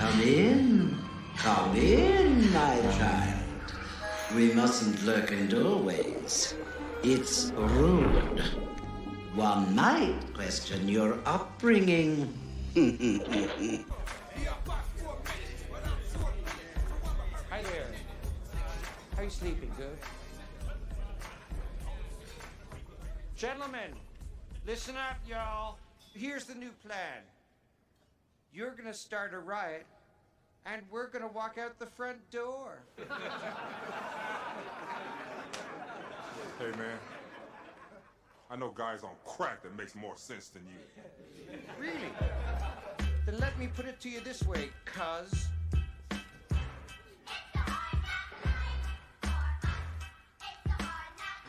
Come in, my child. We mustn't lurk in doorways. It's rude. One might question your upbringing. Hi there. How you sleeping? Good? Gentlemen, listen up, y'all. Here's the new plan. You're gonna start a riot, and we're gonna walk out the front door. Hey, man. I know guys on crack that makes more sense than you. Really? Then let me put it to you this way, cuz.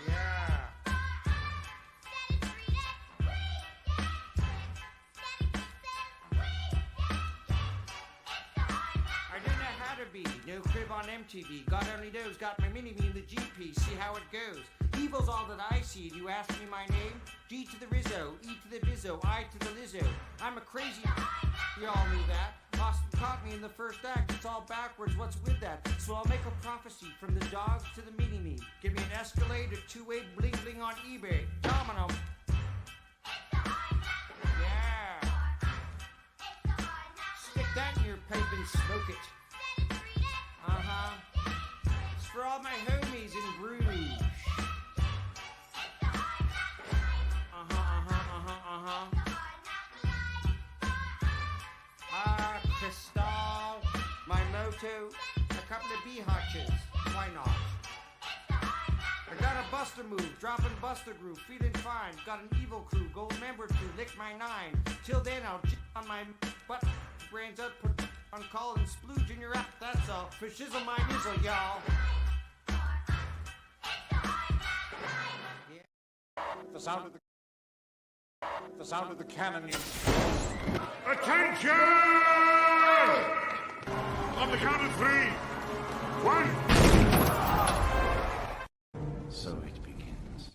Yeah. I don't know how to be. No crib on MTV. God only knows. Got my mini-me in the GP. See how it goes. Evil's all that I see. You ask me my name? G to the Rizzo, E to the Bizzo, I to the Lizzo. I'm a crazy. You all knew that. Austin caught me in the first act. It's all backwards. What's with that? So I'll make a prophecy from the dogs to the mini-me. Give me an Escalade or two-way bling-bling on eBay. Domino. Yeah. Stick that in your pipe and smoke it. Uh-huh. It's for all my homies in Bruges. Cristal, my moto, a couple of bee hutches. Why not? I got a buster move, dropping buster groove, feeling fine. Got an evil crew, gold member to lick my nine. Till then, I'll on my butt, brains out, put on call and splooge in your app. That's all. For shizzle my nizzle, y'all. Yeah. The sound of the cannon. Attention! On the count of 3. 1. So it begins.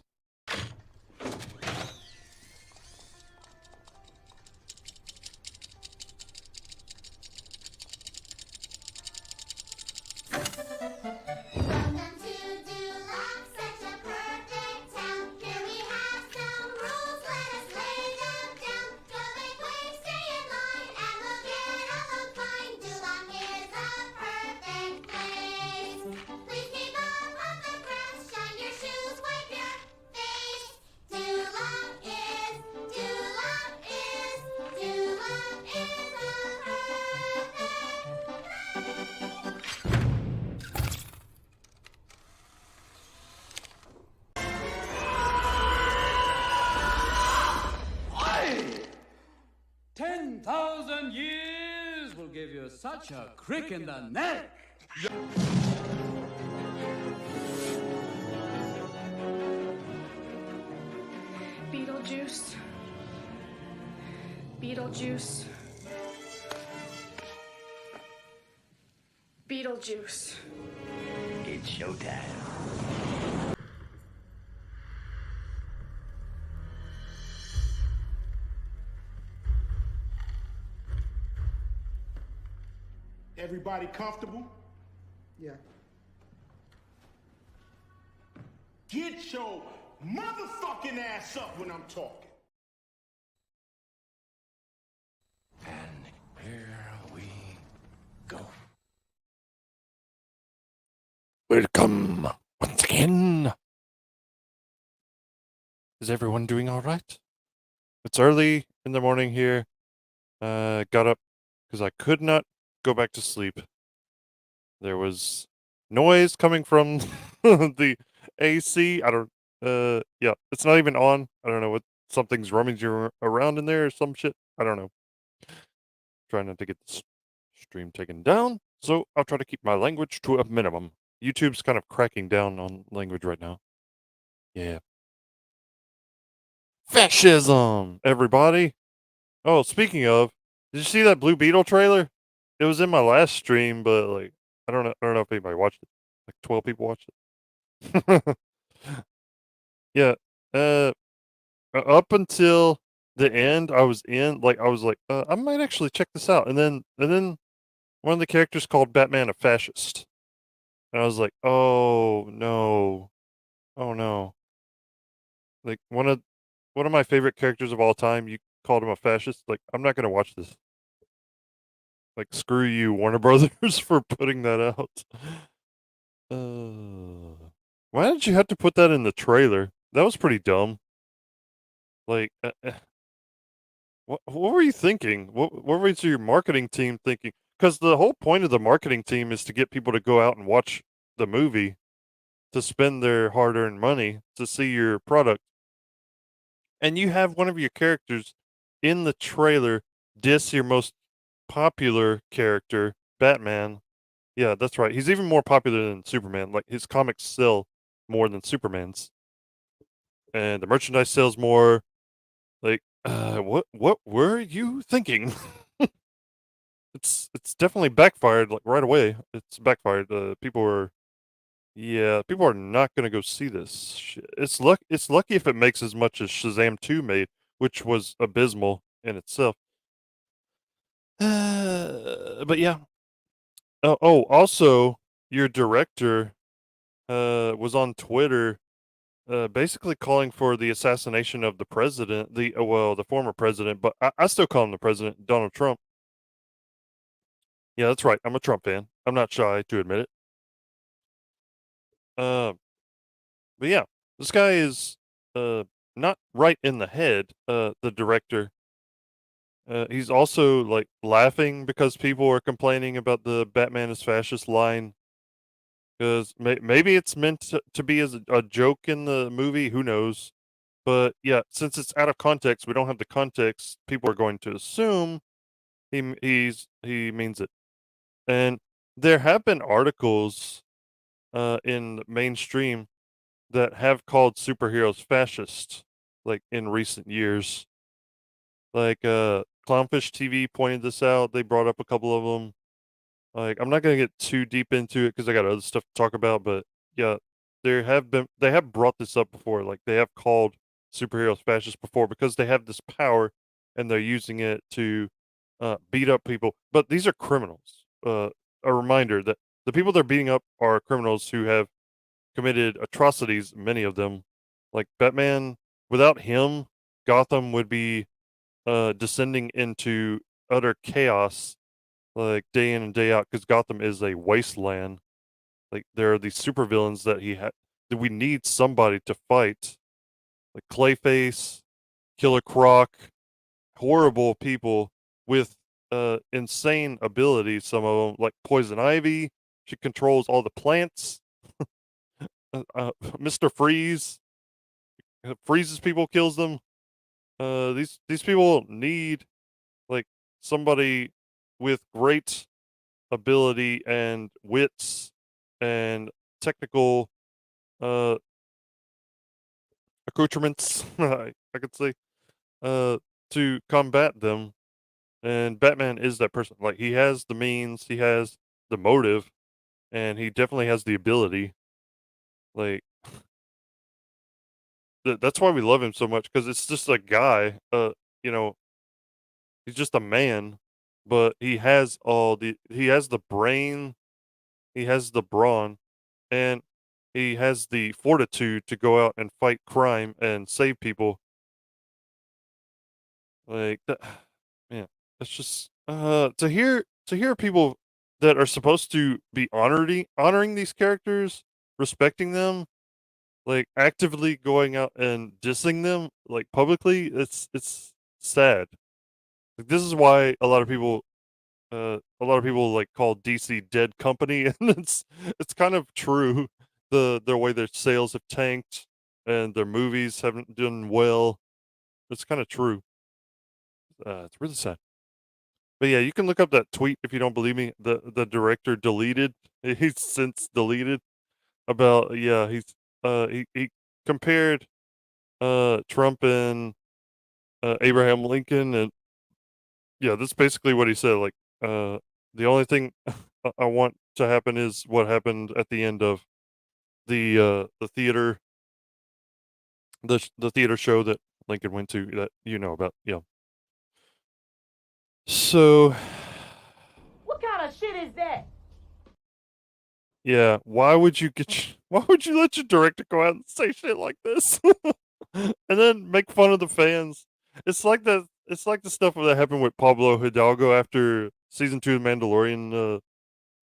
Give you such a crick in the neck. Beetlejuice. Beetlejuice. Beetlejuice. It's showtime. Everybody comfortable? Yeah. Get your motherfucking ass up when I'm talking. And here we go. Welcome once again. Is everyone doing all right? It's early in the morning here. Got up because I could not go back to sleep. There was noise coming from the AC. Yeah, it's not even on. I don't know what something's rummaging around in there or some shit. I don't know. Trying not to get the stream taken down, so I'll try to keep my language to a minimum. YouTube's kind of cracking down on language right now. Yeah. Fascism, everybody. Oh, speaking of, did you see that Blue Beetle trailer? It was in my last stream, but like I don't know if anybody watched it. Like 12 people watched it. Yeah. Up until the end, I was like, I might actually check this out, and then one of the characters called Batman a fascist. And I was like, oh no. Oh no. Like one of my favorite characters of all time, you called him a fascist. Like, I'm not gonna watch this. Like, screw you, Warner Brothers, for putting that out. Why did you have to put that in the trailer? That was pretty dumb. Like, what were you thinking? What was your marketing team thinking? Because the whole point of the marketing team is to get people to go out and watch the movie, to spend their hard-earned money to see your product. And you have one of your characters in the trailer diss your most popular character, Batman. Yeah, that's right. He's even more popular than Superman. Like, his comics sell more than Superman's, and the merchandise sells more. Like, what were you thinking? It's definitely backfired. Like, right away, it's backfired. People are not gonna go see this shit. It's lucky if it makes as much as Shazam 2 made, which was abysmal in itself. But yeah. Also, your director was on Twitter, basically calling for the assassination of the president, the former president, but I still call him the president, Donald Trump. Yeah, that's right. I'm a Trump fan. I'm not shy to admit it. Uh, but yeah, this guy is not right in the head. The director. He's also like laughing because people are complaining about the Batman is fascist line. Because maybe it's meant to be as a joke in the movie. Who knows? But yeah, since it's out of context, we don't have the context. People are going to assume he means it. And there have been articles in mainstream that have called superheroes fascist, like in recent years. Like Clownfish TV pointed this out. They brought up a couple of them. Like, I'm not gonna get too deep into it because I got other stuff to talk about, but yeah, they have brought this up before. Like, they have called superheroes fascists before because they have this power and they're using it to beat up people. But these are criminals. A reminder that the people they're beating up are criminals who have committed atrocities. Many of them, like Batman. Without him, Gotham would be descending into utter chaos, like day in and day out, because Gotham is a wasteland. Like, there are these supervillains that we need somebody to fight, like Clayface, Killer Croc, horrible people with insane abilities. Some of them, like Poison Ivy, she controls all the plants. Mr. Freeze freezes people, kills them. These people need like somebody with great ability and wits and technical uh accoutrements, I could say, to combat them. And Batman is that person. Like, he has the means, he has the motive, and he definitely has the ability. Like, that's why we love him so much, because it's just a guy. You know, he's just a man, but he has the brain, he has the brawn, and he has the fortitude to go out and fight crime and save people. Like that, man. That's just to hear people that are supposed to be honoring these characters, respecting them, like actively going out and dissing them like publicly. It's sad. Like, this is why a lot of people like call DC dead company, and it's kind of true. The way their sales have tanked and their movies haven't done well. It's kind of true. It's really sad. But yeah, you can look up that tweet if you don't believe me. The director deleted. He's since deleted about he compared Trump and Abraham Lincoln, and yeah, that's basically what he said. Like, the only thing I want to happen is what happened at the end of the theater, the theater show that Lincoln went to, that you know about. Yeah. So What kind kind of shit is that? Yeah, why would you why would you let your director go out and say shit like this? And then make fun of the fans. It's like the stuff that happened with Pablo Hidalgo after season 2 of Mandalorian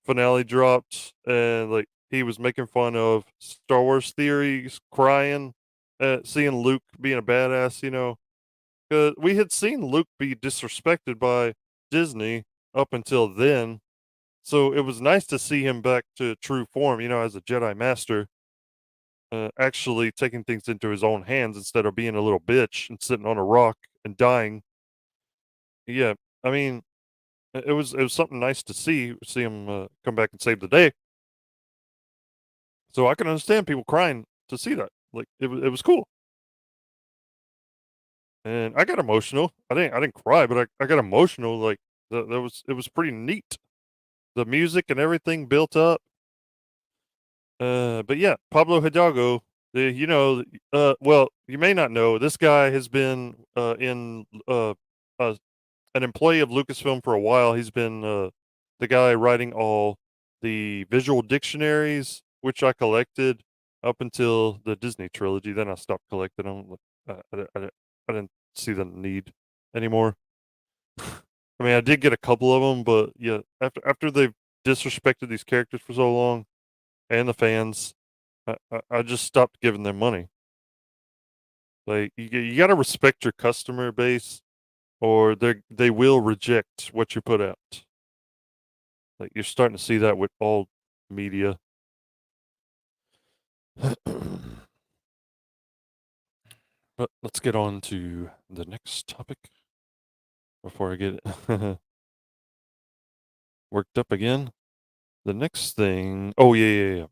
finale dropped, and like he was making fun of Star Wars theories, crying at seeing Luke being a badass, you know. 'Cause we had seen Luke be disrespected by Disney up until then. So it was nice to see him back to true form, you know, as a Jedi Master, actually taking things into his own hands instead of being a little bitch and sitting on a rock and dying. Yeah, I mean, it was something nice to see him come back and save the day. So I can understand people crying to see that. Like it was cool, and I got emotional. I didn't cry, but I got emotional. Like that was it was pretty neat. The music and everything built up. But yeah, Pablo Hidalgo, you know, well, you may not know, this guy has been in uh, an employee of Lucasfilm for a while. He's been the guy writing all the visual dictionaries, which I collected up until the Disney trilogy. Then I stopped collecting them. I didn't see the need anymore. I mean, I did get a couple of them, but yeah, after they've disrespected these characters for so long and the fans, I just stopped giving them money. Like you got to respect your customer base, or they will reject what you put out. Like you're starting to see that with all media. But let's get on to the next topic before I get worked up again. The next thing, oh yeah.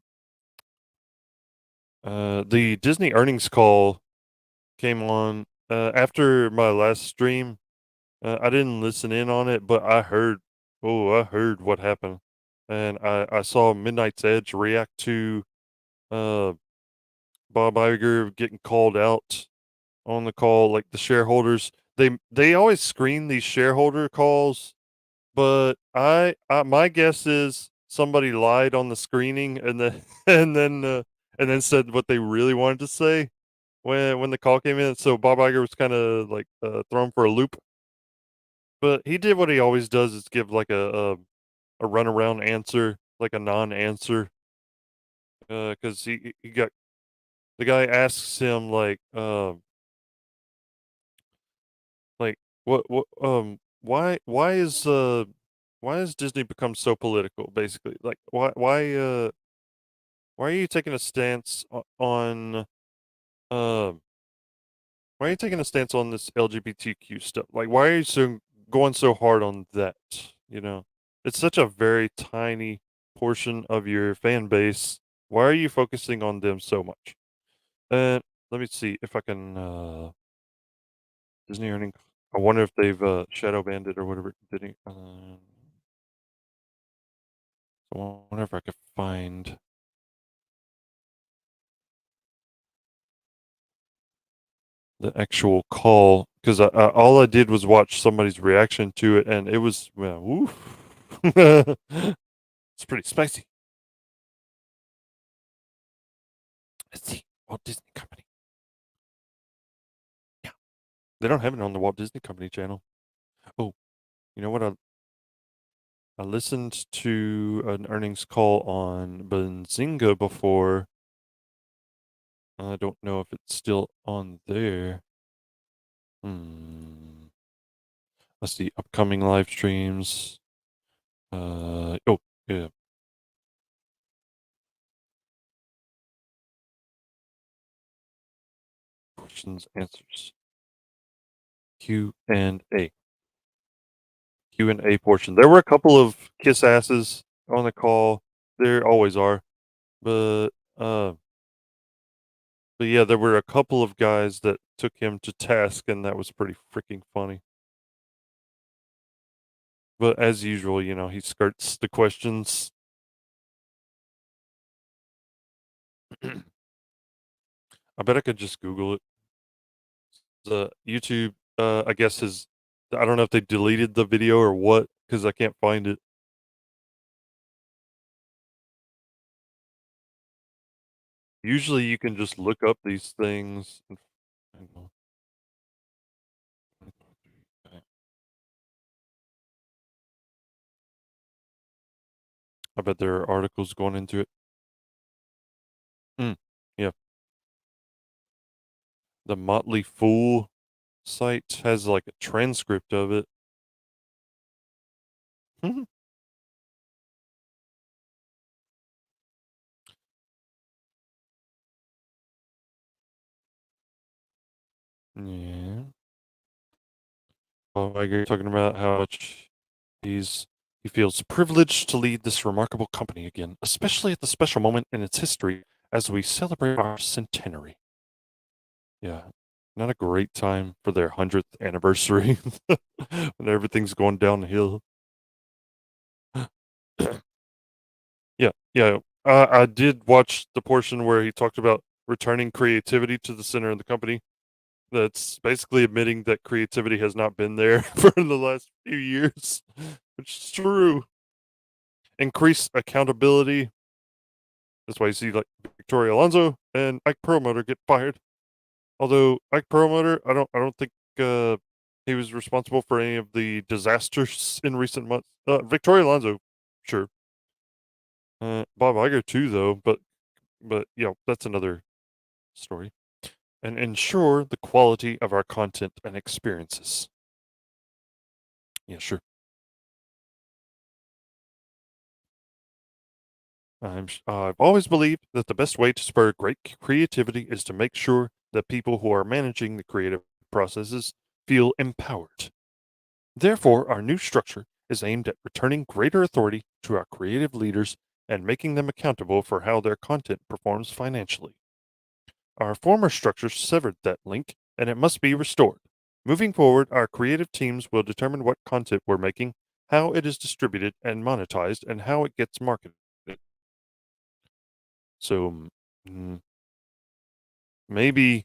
The Disney earnings call came on after my last stream. I didn't listen in on it, but I heard what happened. And I saw Midnight's Edge react to uh, Bob Iger getting called out on the call, like the shareholders. They always screen these shareholder calls, but my guess is somebody lied on the screening and then and then said what they really wanted to say when the call came in. So Bob Iger was kind of like thrown for a loop. But he did what he always does, is give like a runaround answer, like a non-answer, because he got the guy asks him like why has Disney become so political, basically? Like why are you taking a stance on why are you taking a stance on this LGBTQ stuff? Like why are you going so hard on that, you know? It's such a very tiny portion of your fan base. Why are you focusing on them so much? And let me see if I can Disney earning. I wonder if they've shadow banned it or whatever. Did he? I wonder if I could find the actual call, because all I did was watch somebody's reaction to it, and it was well, woof. It's pretty spicy. Let's see, Walt Disney Company. Yeah, they don't have it on the Walt Disney Company channel. Oh, you know what? I listened to an earnings call on Benzinga before. I don't know if it's still on there. Let's see, upcoming live streams. Oh, yeah. Questions, answers. Q&A. Q&A portion. There were a couple of kiss asses on the call. There always are. But yeah, there were a couple of guys that took him to task, and that was pretty freaking funny. But as usual, you know, he skirts the questions. I bet I could just Google it. The YouTube, I guess I don't know if they deleted the video or what, because I can't find it. Usually you can just look up these things. I bet there are articles going into it. Yeah. The Motley Fool site has like a transcript of it. Yeah. Oh, you're talking about how much he feels privileged to lead this remarkable company again, especially at the special moment in its history as we celebrate our centenary. Yeah. Not a great time for their 100th anniversary when everything's going downhill. Yeah. I did watch the portion where he talked about returning creativity to the center of the company. That's basically admitting that creativity has not been there for the last few years, which is true. Increase accountability. That's why you see like Victoria Alonso and Ike Perlmutter get fired. Although Ike Perlmutter, I don't think he was responsible for any of the disasters in recent months. Victoria Alonso, sure. Bob Iger too, though. But yeah, that's another story. And ensure the quality of our content and experiences. Yeah, sure. I've always believed that the best way to spur great creativity is to make sure that people who are managing the creative processes feel empowered. Therefore, our new structure is aimed at returning greater authority to our creative leaders and making them accountable for how their content performs financially. Our former structure severed that link, and it must be restored. Moving forward, our creative teams will determine what content we're making, how it is distributed and monetized, and how it gets marketed. So maybe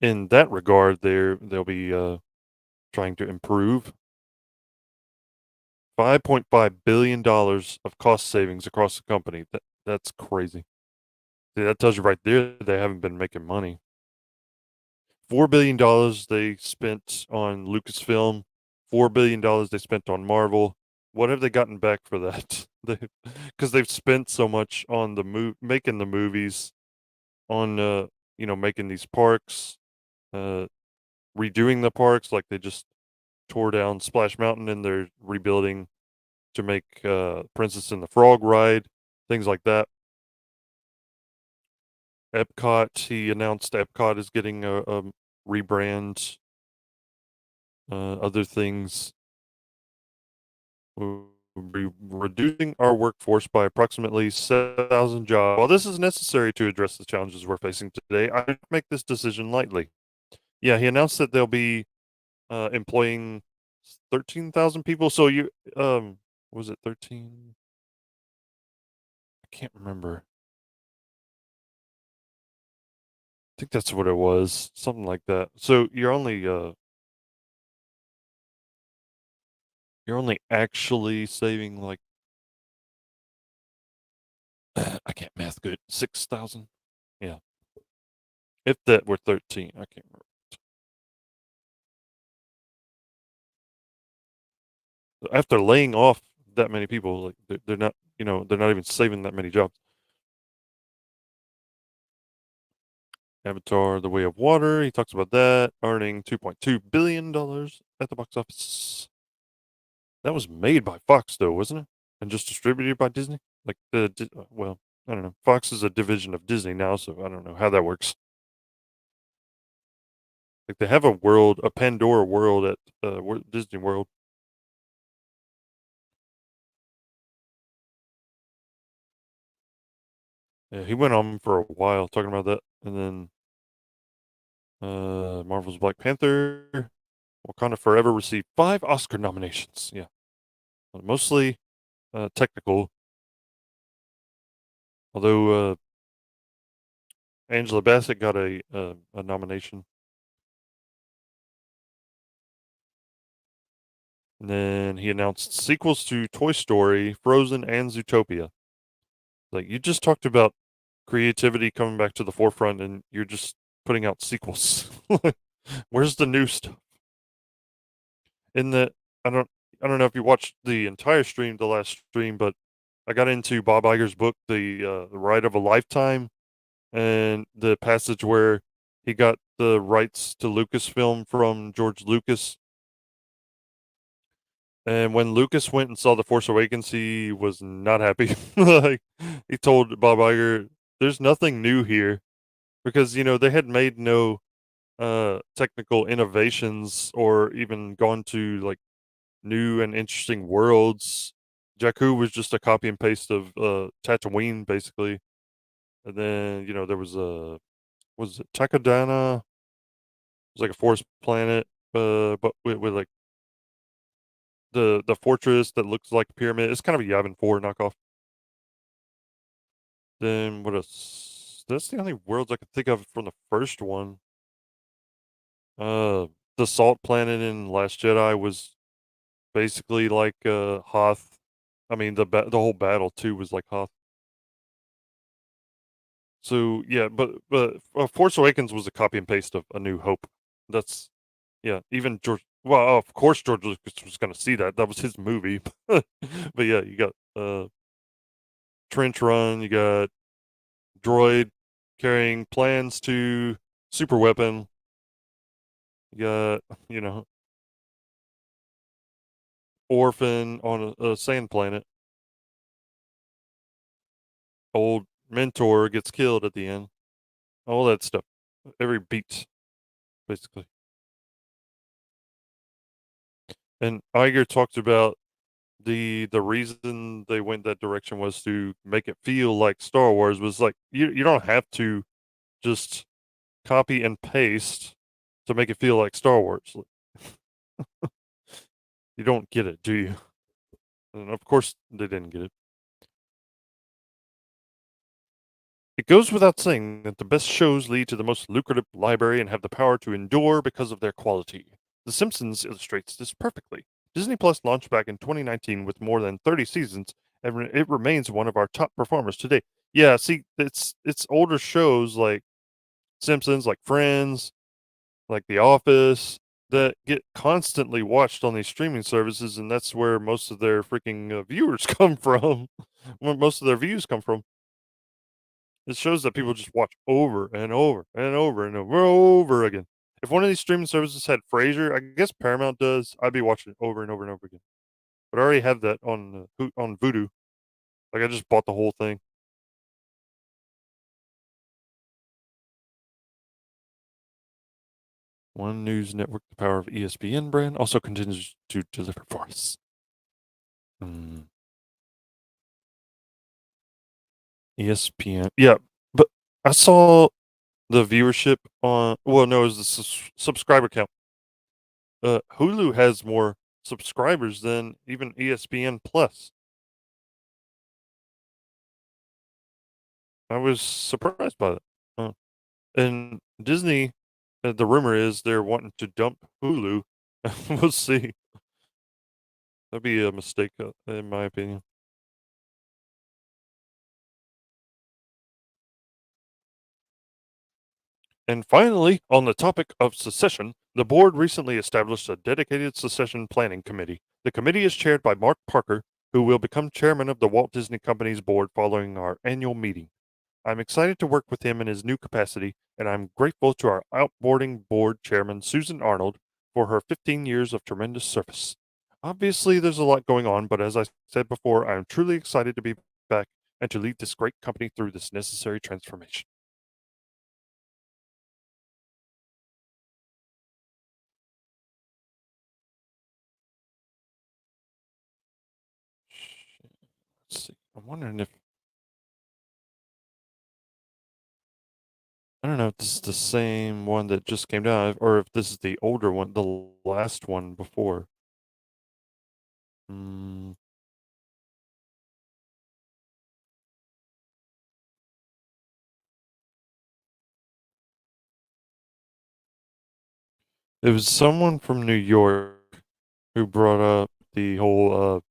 in that regard, they'll be trying to improve. $5.5 billion of cost savings across the company. That's crazy. See, that tells you right there they haven't been making money. $4 billion they spent on Lucasfilm. $4 billion they spent on Marvel. What have they gotten back for that? Because they've spent so much on making the movies, on making these parks, redoing the parks. Like they just tore down Splash Mountain and they're rebuilding to make Princess and the Frog ride, things like that. Epcot, he announced Epcot is getting a rebrand. Other things, we'll be reducing our workforce by approximately 7,000 jobs. While this is necessary to address the challenges we're facing today, I don't make this decision lightly. Yeah, he announced that they'll be employing 13,000 people. So was it 13? I can't remember. I think that's what it was, something like that. So you're only actually saving like I can't math good. 6,000. Yeah. If that were 13, I can't remember. After laying off that many people, like they're not, they're not even saving that many jobs. Avatar: The Way of Water. He talks about that earning $2.2 billion at the box office. That was made by Fox, though, wasn't it? And just distributed by Disney. Like well, I don't know. Fox is a division of Disney now, so I don't know how that works. Like they have a Pandora world at Disney World. Yeah, he went on for a while talking about that, and then Marvel's Black Panther, Wakanda Forever received 5 Oscar nominations. Yeah, mostly technical. Although Angela Bassett got a nomination. And then he announced sequels to Toy Story, Frozen, and Zootopia. Like you just talked about creativity coming back to the forefront, and you're just putting out sequels. Where's the new stuff? In the I don't I don't know if you watched the entire stream, the last stream, but I got into Bob Iger's book, The Ride of a Lifetime, and the passage where he got the rights to Lucasfilm from George Lucas. And when Lucas went and saw The Force Awakens, he was not happy. Like, he told Bob Iger, "There's nothing new here," because they had made no technical innovations or even gone to like new and interesting worlds. Jakku was just a copy and paste of Tatooine, basically. And then there was it Takodana? It was like a forest planet, but with like the fortress that looks like a pyramid. It's kind of a Yavin 4 knockoff. Then what else? That's the only worlds I can think of from the first one. The Salt Planet in Last Jedi was basically like Hoth. I mean, the whole battle too was like Hoth. So yeah, but Force Awakens was a copy and paste of A New Hope. That's even George. Well, of course George Lucas was going to see that. That was his movie. But yeah, you got Trench Run. You got Droid carrying plans to super weapon. You got Orphan on a sand planet. Old mentor gets killed at the end. All that stuff. Every beat, basically. And Iger talked about the reason they went that direction was to make it feel like Star Wars. Was like you don't have to just copy and paste to make it feel like Star Wars. You don't get it, do you? And of course they didn't get it. It goes without saying that the best shows lead to the most lucrative library and have the power to endure because of their quality. The Simpsons illustrates this perfectly. Disney Plus launched back in 2019 with more than 30 seasons, and it remains one of our top performers today. Yeah, see, it's older shows like Simpsons, like Friends, like The Office, that get constantly watched on these streaming services, and that's where most of their freaking viewers come from. Where most of their views come from. It shows that people just watch over and over and over and over again. If one of these streaming services had Frasier, I guess Paramount does, I'd be watching it over and over and over again. But I already have that on Vudu. Like I just bought the whole thing. One news network, the power of ESPN brand, also continues to deliver for us. ESPN, yeah, but I saw the viewership on. Well, no, it was the subscriber count. Hulu has more subscribers than even ESPN Plus. I was surprised by that. And Disney, the rumor is they're wanting to dump Hulu. We'll see. That'd be a mistake, in my opinion. And finally, on the topic of secession, the board recently established a dedicated secession planning committee. The committee is chaired by Mark Parker, who will become chairman of the Walt Disney Company's board following our annual meeting. I'm excited to work with him in his new capacity, and I'm grateful to our outboarding board chairman, Susan Arnold, for her 15 years of tremendous service. Obviously, there's a lot going on, but as I said before, I am truly excited to be back and to lead this great company through this necessary transformation. Let's see. I'm wondering if I don't know if this is the same one that just came down, or if this is the older one, the last one before. Mm. It was someone from New York who brought up the whole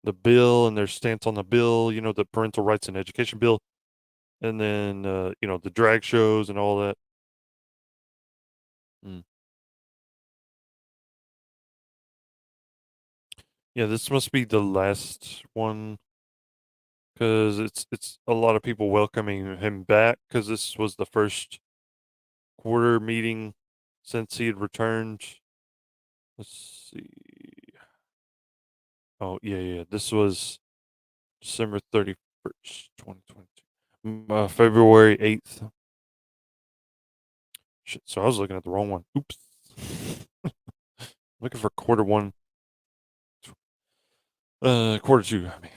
the bill and their stance on the bill, the parental rights and education bill. and then the drag shows and all that. Yeah, this must be the last one because it's a lot of people welcoming him back because this was the first quarter meeting since he had returned. Let's see. Oh yeah. This was December 31st, 2022. February 8th. Shit, so I was looking at the wrong one. Oops. Looking for quarter one. Quarter two, I mean.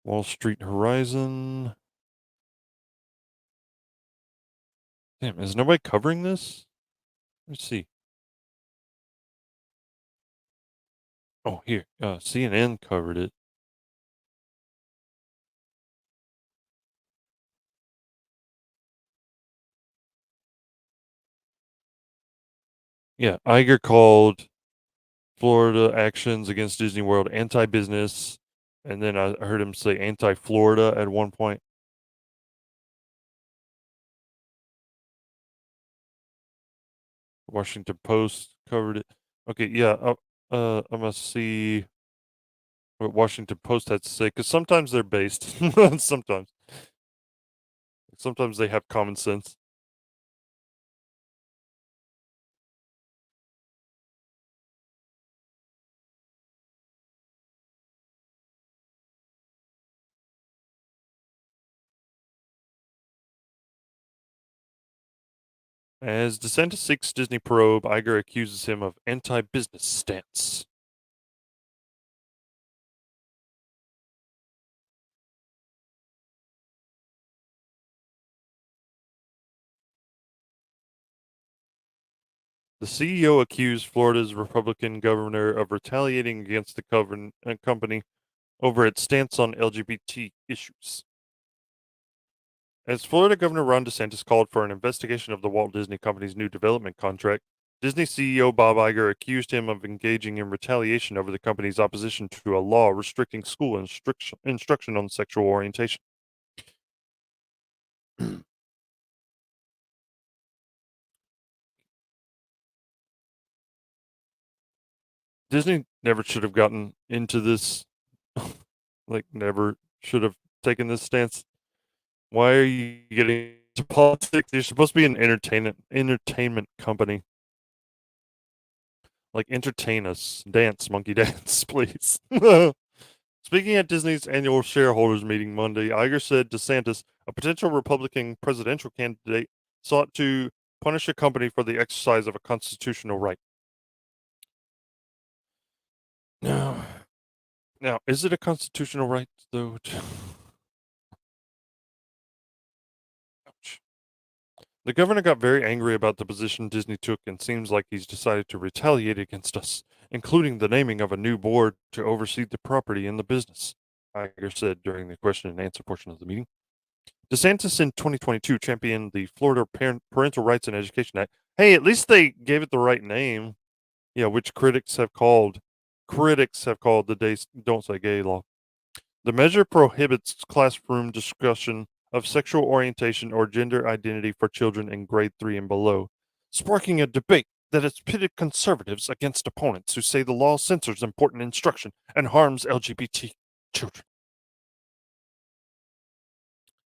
Wall Street Horizon. Damn, is nobody covering this? Let's see. Oh, here. CNN covered it. Yeah, Iger called Florida actions against Disney World anti-business, and then I heard him say anti-Florida at one point. Washington Post covered it. Okay, yeah, I must see what Washington Post had to say because sometimes they're based. Sometimes they have common sense. As DeSantis seeks Disney probe, Iger accuses him of anti-business stance. The CEO accused Florida's Republican governor of retaliating against the company over its stance on LGBT issues. As Florida Governor Ron DeSantis called for an investigation of the Walt Disney Company's new development contract, Disney CEO Bob Iger accused him of engaging in retaliation over the company's opposition to a law restricting school instruction on sexual orientation. Disney never should have gotten into this. Like, never should have taken this stance. Why are you getting into politics? You're supposed to be an entertainment company. Like, entertain us. Dance, monkey dance, please. Speaking at Disney's annual shareholders meeting Monday, Iger said DeSantis, a potential Republican presidential candidate, sought to punish a company for the exercise of a constitutional right. Now, is it a constitutional right, though? Ouch. The governor got very angry about the position Disney took and seems like he's decided to retaliate against us, including the naming of a new board to oversee the property and the business, Iger said during the question and answer portion of the meeting. DeSantis in 2022 championed the Florida Parental Rights and Education Act. Hey, at least they gave it the right name. Yeah, which critics have called the Don't Say Gay law. The measure prohibits classroom discussion of sexual orientation or gender identity for children in grade 3 and below, sparking a debate that has pitted conservatives against opponents who say the law censors important instruction and harms LGBT children.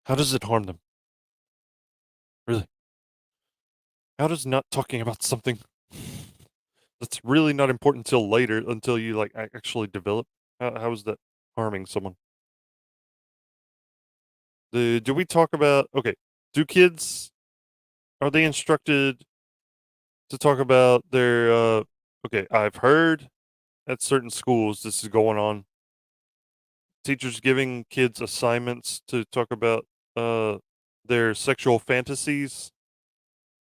How does it harm them? Really? How does not talking about something that's really not important until later, until you like actually develop? How is that harming someone? Do we talk about okay? Do kids are they instructed to talk about their okay, I've heard at certain schools this is going on. Teachers giving kids assignments to talk about their sexual fantasies.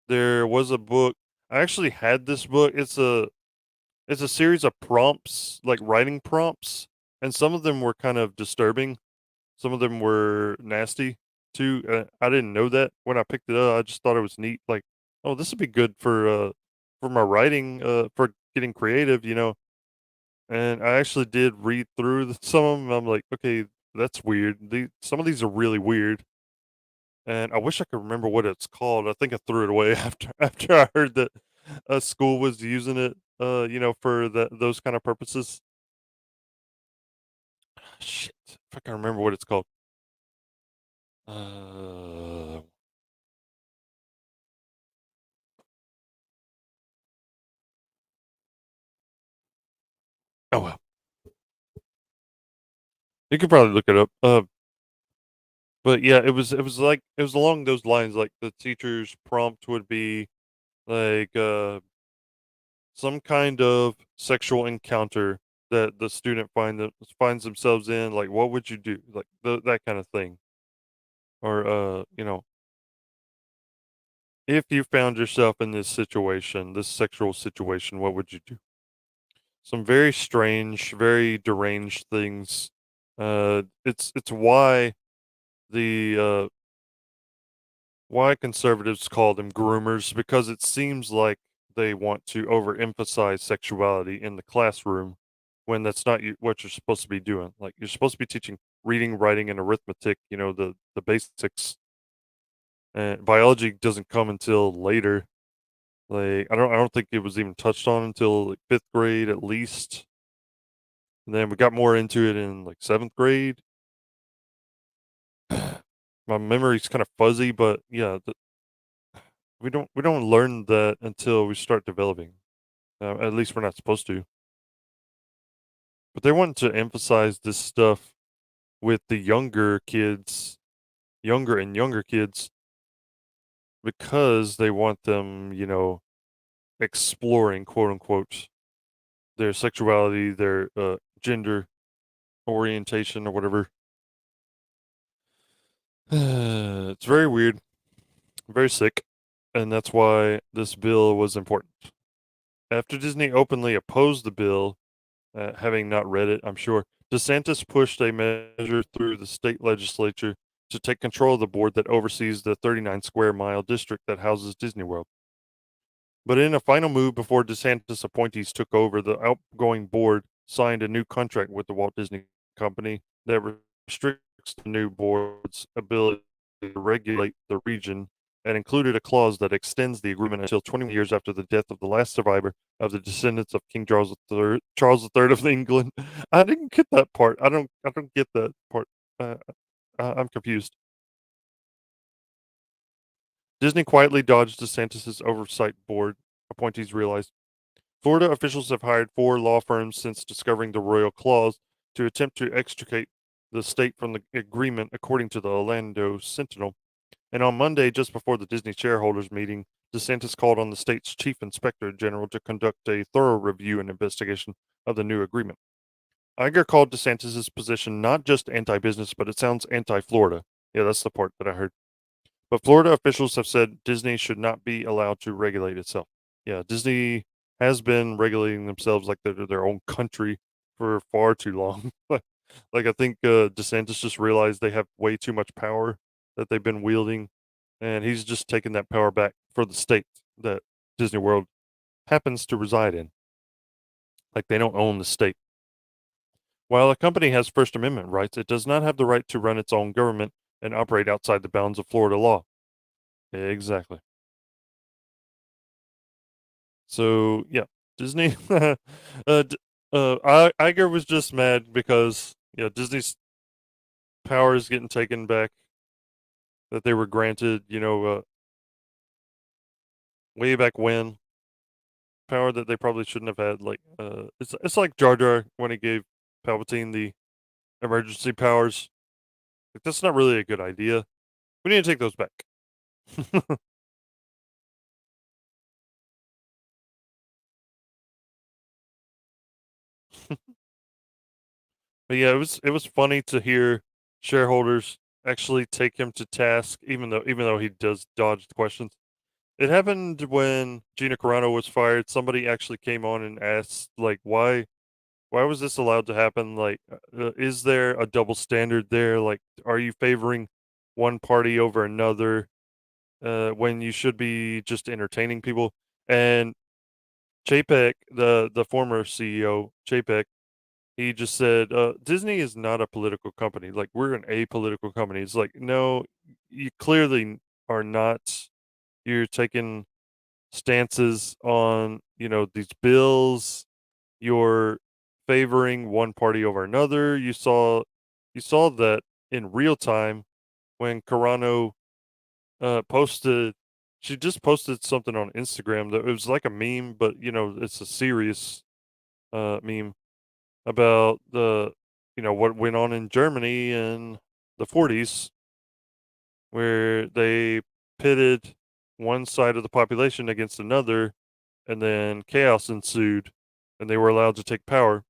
There was a book. I actually had this book. It's a series of prompts, like writing prompts, and some of them were kind of disturbing. Some of them were nasty too. I didn't know that when I picked it up. I just thought it was neat. Like, oh, this would be good for my writing, for getting creative. And I actually did read through some of them. I'm like, okay, that's weird. Some of these are really weird, and I wish I could remember what it's called. I think I threw it away after I heard that a school was using it, for those kind of purposes. Shit, if I can remember what it's called. Uh, oh well, you could probably look it up. But yeah, it was along those lines. Like the teacher's prompt would be like some kind of sexual encounter that the student finds themselves in. Like, what would you do? Like that kind of thing. Or if you found yourself in this situation, this sexual situation, what would you do? Some very strange, very deranged things. It's the why conservatives call them groomers, because it seems like they want to overemphasize sexuality in the classroom when that's not what you're supposed to be doing. Like you're supposed to be teaching reading, writing, and arithmetic. The basics. And biology doesn't come until later. Like I don't think it was even touched on until like fifth grade at least. And then we got more into it in like seventh grade. My memory's kind of fuzzy, but yeah, we don't learn that until we start developing. At least we're not supposed to. But they want to emphasize this stuff with the younger and younger kids, because they want them, exploring, quote unquote, their sexuality, their gender orientation, or whatever. It's very weird, very sick, and that's why this bill was important. After Disney openly opposed the bill, having not read it, I'm sure, DeSantis pushed a measure through the state legislature to take control of the board that oversees the 39 square mile district that houses Disney World. But in a final move before DeSantis appointees took over, the outgoing board signed a new contract with the Walt Disney Company that restricts the new board's ability to regulate the region, and included a clause that extends the agreement until 20 years after the death of the last survivor of the descendants of King Charles III of England. I didn't get that part. I don't get that part. Uh, I'm confused. Disney quietly dodged DeSantis' oversight board, appointees realized. Florida officials have hired 4 law firms since discovering the royal clause to attempt to extricate the state from the agreement, according to the Orlando Sentinel. And on Monday, just before the Disney shareholders meeting, DeSantis called on the state's chief inspector general to conduct a thorough review and investigation of the new agreement. Iger called DeSantis' position not just anti-business, but it sounds anti-Florida. Yeah, that's the part that I heard. But Florida officials have said Disney should not be allowed to regulate itself. Yeah, Disney has been regulating themselves like they're their own country for far too long. Like I think DeSantis just realized they have way too much power that they've been wielding, and he's just taking that power back for the state that Disney World happens to reside in. Like they don't own the state. While a company has First Amendment rights, it does not have the right to run its own government and operate outside the bounds of Florida law. Exactly. So yeah, Disney. Iger was just mad because Disney's power is getting taken back that they were granted. Way back when, power that they probably shouldn't have had. Like it's like Jar Jar when he gave Palpatine the emergency powers. Like that's not really a good idea. We need to take those back. But yeah, it was funny to hear shareholders actually take him to task, even though he does dodge the questions. It happened when Gina Carano was fired. Somebody actually came on and asked, like, why was this allowed to happen? Like, is there a double standard there? Like, are you favoring one party over another when you should be just entertaining people? And Chapek, the former CEO, Chapek, he just said, Disney is not a political company. Like, we're an apolitical company. It's like, no, you clearly are not. You're taking stances on, these bills. You're favoring one party over another. You saw that in real time when Carano posted. She just posted something on Instagram that it was like a meme, but it's a serious meme about what went on in Germany in the 40s, where they pitted one side of the population against another, and then chaos ensued, and they were allowed to take power.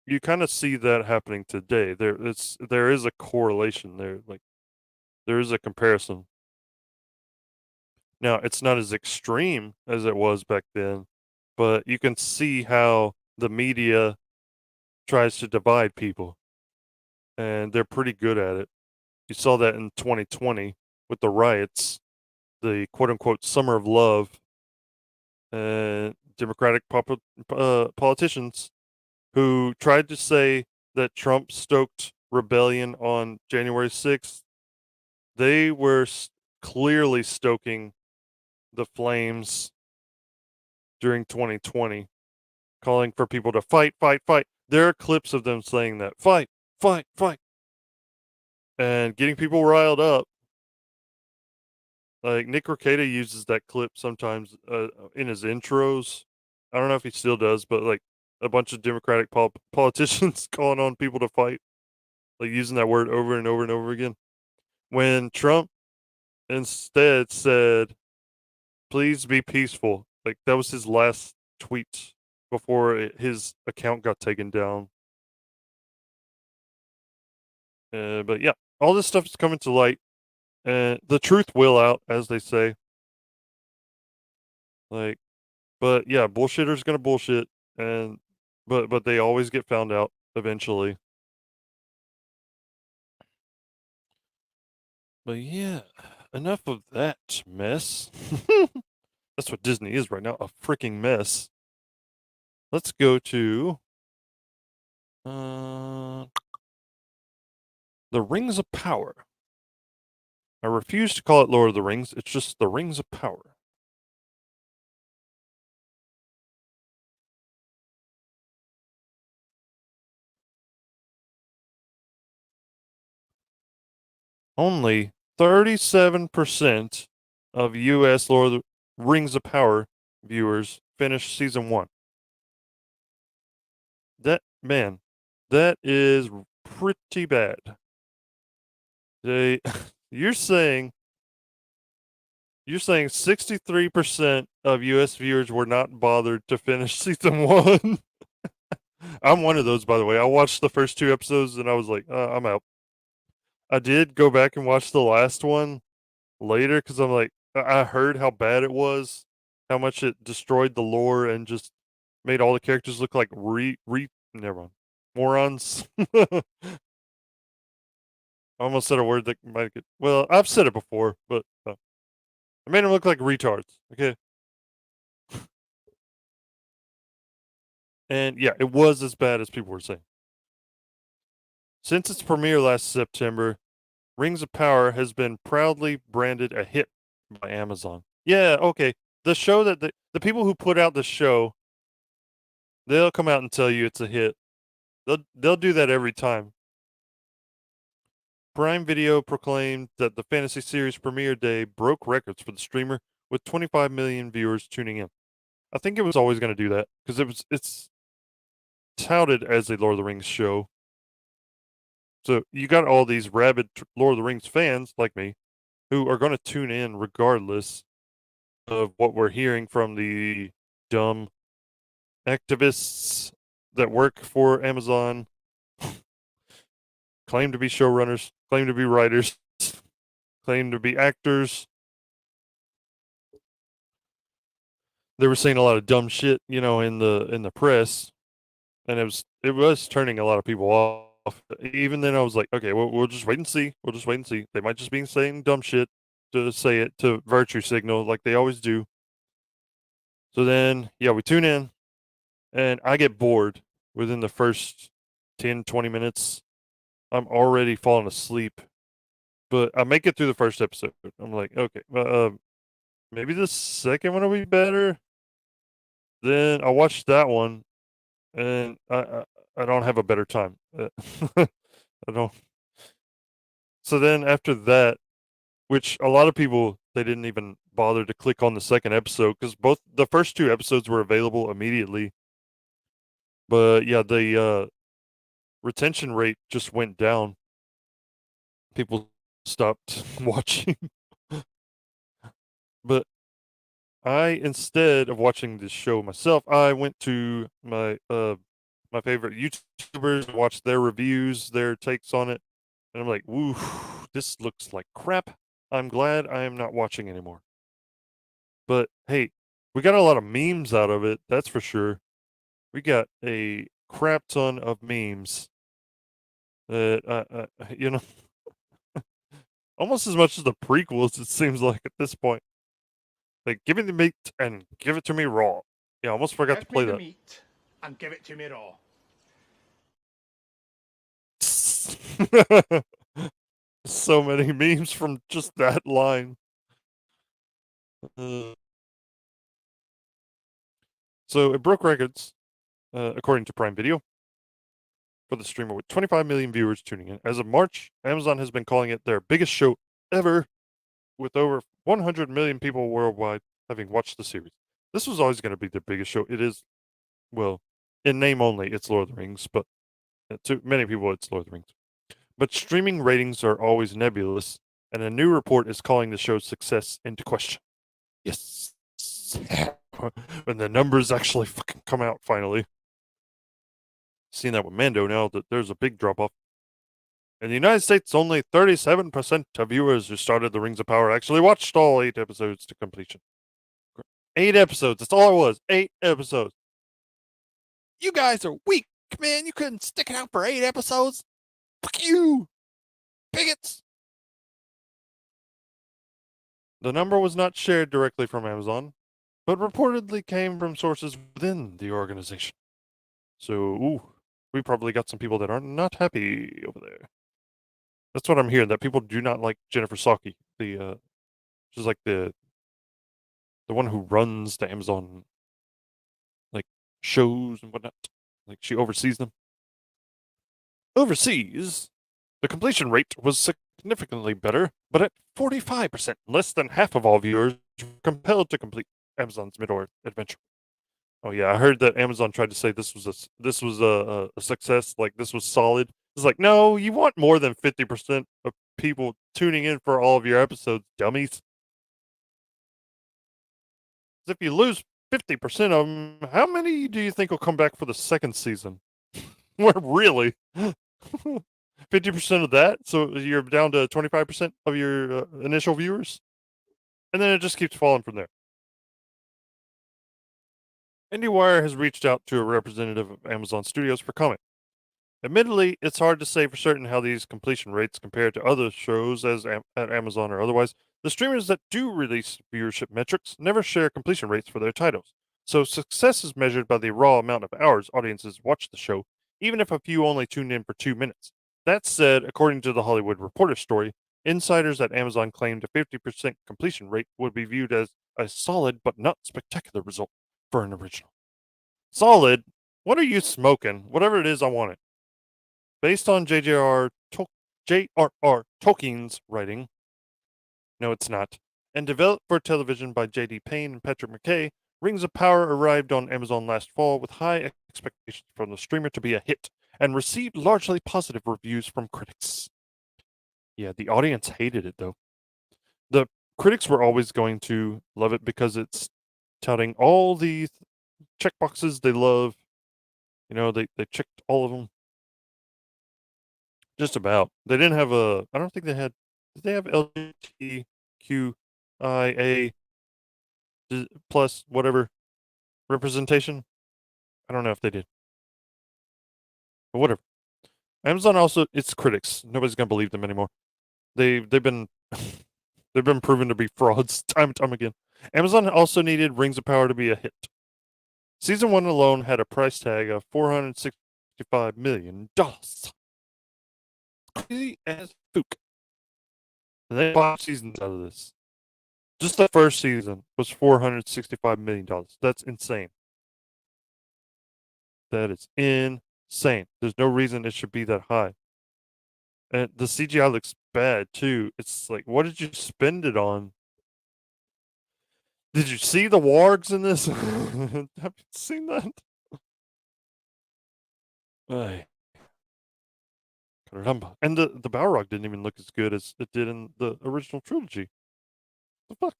You kind of see that happening today. There is a correlation there, like there is a comparison. Now, it's not as extreme as it was back then, but you can see how the media tries to divide people, and they're pretty good at it. You saw that in 2020 with the riots, the quote unquote summer of love, and Democratic politicians who tried to say that Trump stoked rebellion on January 6th. They were clearly stoking the flames during 2020, calling for people to fight, fight, fight. There are clips of them saying that fight, fight, fight, and getting people riled up. Like Nick Rekieta uses that clip sometimes in his intros. I don't know if he still does, but like a bunch of Democratic politicians calling on people to fight, like using that word over and over and over again. When Trump instead said, "Please be peaceful," like that was his last tweet before his account got taken down. But yeah, all this stuff is coming to light, and the truth will out, as they say. Like, but yeah, bullshitters gonna bullshit, and but they always get found out eventually. But yeah, enough of that mess. That's what Disney is right now, a freaking mess. Let's go to the Rings of Power. I refuse to call it Lord of the Rings. It's just the Rings of Power. Only 37% of U.S. Lord of the Rings of Power viewers finished season 1. That is pretty bad. They, you're saying 63% of U.S. viewers were not bothered to finish season 1. I'm one of those, by the way. I watched the first 2 episodes and I was like, I'm out. I did go back and watch the last one later because I'm like, I heard how bad it was, how much it destroyed the lore and just made all the characters look like never mind, morons. I almost said a word that might get. Well, I've said it before, but I made them look like retards. Okay. And yeah, it was as bad as people were saying. Since its premiere last September, Rings of Power has been proudly branded a hit by Amazon. Yeah, okay. The show that the people who put out the show, they'll come out and tell you it's a hit. They'll do that every time. Prime Video proclaimed that the fantasy series premiere day broke records for the streamer with 25 million viewers tuning in. I think it was always going to do that because it's touted as a Lord of the Rings show. So you got all these rabid Lord of the Rings fans like me who are going to tune in regardless of what we're hearing from the dumb activists that work for Amazon, claim to be showrunners, claim to be writers, claim to be actors. They were saying a lot of dumb shit, in the press, and it was turning a lot of people off. Even then, I was like, okay, we'll just wait and see. We'll just wait and see. They might just be saying dumb shit to say it to virtue signal like they always do. So then, yeah, we tune in, and I get bored within the first 10, 20 minutes, I'm already falling asleep. But I make it through the first episode. I'm like, okay, maybe the second one will be better. Then I watch that one, and I don't have a better time. I don't. So then after that, which a lot of people, they didn't even bother to click on the second episode because both the first two episodes were available immediately. But yeah, the retention rate just went down. People stopped watching. But I, instead of watching this show myself, I went to my favorite YouTubers, watched their reviews, their takes on it, and I'm like, woo, this looks like crap. I'm glad I am not watching anymore. But hey, we got a lot of memes out of it, that's for sure. We got a crap ton of memes that, you know, almost as much as the prequels, it seems like at this point. Like, give me the meat and give it to me raw. Yeah, I almost forgot to play that. Meat and give it to me raw. So many memes from just that line. So it broke records, according to Prime Video, for the streamer with 25 million viewers tuning in. As of March, Amazon has been calling it their biggest show ever, with over 100 million people worldwide having watched the series. This was always going to be their biggest show. It is, well, in name only, it's Lord of the Rings, but to many people, it's Lord of the Rings. But streaming ratings are always nebulous, and a new report is calling the show's success into question. Yes. When the numbers actually fucking come out finally. Seeing that with Mando now, that there's a big drop off. In the United States, only 37% of viewers who started The Rings of Power actually watched all 8 episodes to completion. 8 episodes, that's all it was. 8 episodes. You guys are weak, man. You couldn't stick it out for 8 episodes. Fuck you, bigots. The number was not shared directly from Amazon, but reportedly came from sources within the organization. So, ooh, we probably got some people that are not happy over there. That's what I'm hearing, that people do not like Jennifer Saki, she's like the one who runs the Amazon, like, shows and whatnot. Like, she oversees them. Overseas, the completion rate was significantly better, but at 45%, less than half of all viewers were compelled to complete Amazon's Middle-earth adventure. Oh yeah, I heard that Amazon tried to say this was a success, like this was solid. It's like, no, you want more than 50% of people tuning in for all of your episodes, dummies. If you lose 50% of them, how many do you think will come back for the second season? Where really? 50% of that, so you're down to 25% of your initial viewers, and then it just keeps falling from there. IndieWire has reached out to a representative of Amazon Studios for comment. Admittedly, it's hard to say for certain how these completion rates compare to other shows at Amazon or otherwise. The streamers that do release viewership metrics never share completion rates for their titles, so success is measured by the raw amount of hours audiences watch the show, even if a few only tuned in for 2 minutes. That said, according to the Hollywood Reporter story, insiders at Amazon claimed a 50% completion rate would be viewed as a solid but not spectacular result for an original. Solid? What are you smoking? Whatever it is, I want it. Based on J.R.R. Tolkien's writing, no, it's not, and developed for television by J.D. Payne and Patrick McKay, Rings of Power arrived on Amazon last fall with high expectations from the streamer to be a hit, and received largely positive reviews from critics. Yeah, the audience hated it, though. The critics were always going to love it because it's touting all the checkboxes they love. You know, they checked all of them. Just about. They didn't have I don't think they had, did they have LGBTQIA plus whatever representation? I don't know if they did. But whatever. Amazon also, its critics, nobody's gonna believe them anymore. They've been they've been proven to be frauds time and time again. Amazon also needed Rings of Power to be a hit. Season 1 alone had a price tag of $460 $465 million. Crazy as fook. And they 5 seasons out of this. Just the first season was $465 million. That's insane. That is insane. There's no reason it should be that high. And the CGI looks bad too. It's like, what did you spend it on? Did you see the wargs in this? Have you seen that? Ay. Caramba. And the Balrog didn't even look as good as it did in the original trilogy. The fuck?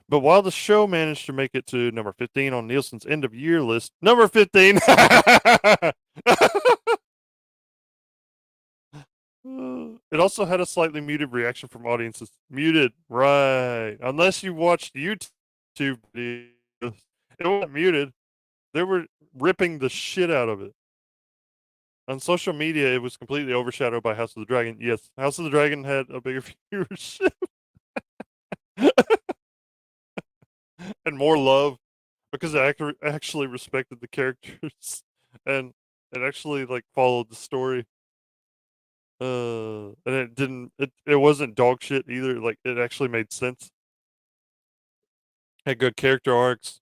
But while the show managed to make it to number 15 on Nielsen's end of year list, number 15. It also had a slightly muted reaction from audiences. Muted, right. Unless you watched YouTube videos. It wasn't muted. They were ripping the shit out of it. On social media, it was completely overshadowed by House of the Dragon. Yes, House of the Dragon had a bigger viewership. And more love because it actually respected the characters and it actually like followed the story. And it wasn't dog shit either. Like it actually made sense. Had good character arcs.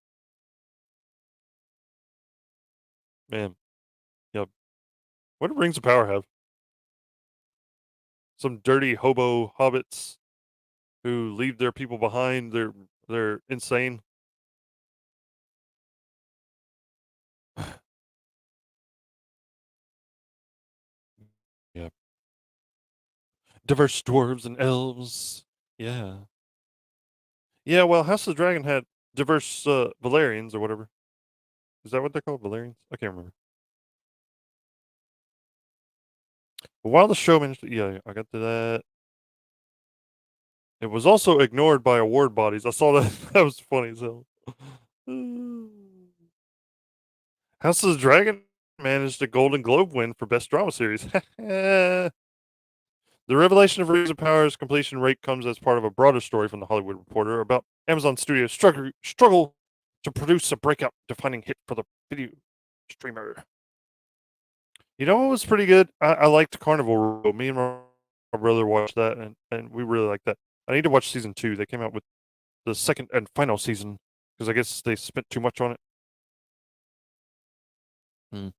Man. Yep. What did Rings of Power have? Some dirty hobo hobbits who leave their people behind. They're insane. Yep. Diverse dwarves and elves. Yeah. Yeah, well, House of the Dragon had diverse Valerians or whatever. Is that what they're called? Valerians? I can't remember. But while the show managed to, yeah, I got to that. It was also ignored by award bodies. I saw that. That was funny as hell. House of the Dragon managed a Golden Globe win for Best Drama Series. The revelation of Rings of Power's completion rate comes as part of a broader story from The Hollywood Reporter about Amazon Studios' struggle to produce a breakout defining hit for the video streamer. You know what was pretty good? I liked Carnival Row. Me and my brother watched that, and we really liked that. I need to watch season 2. They came out with the second and final season because I guess they spent too much on it.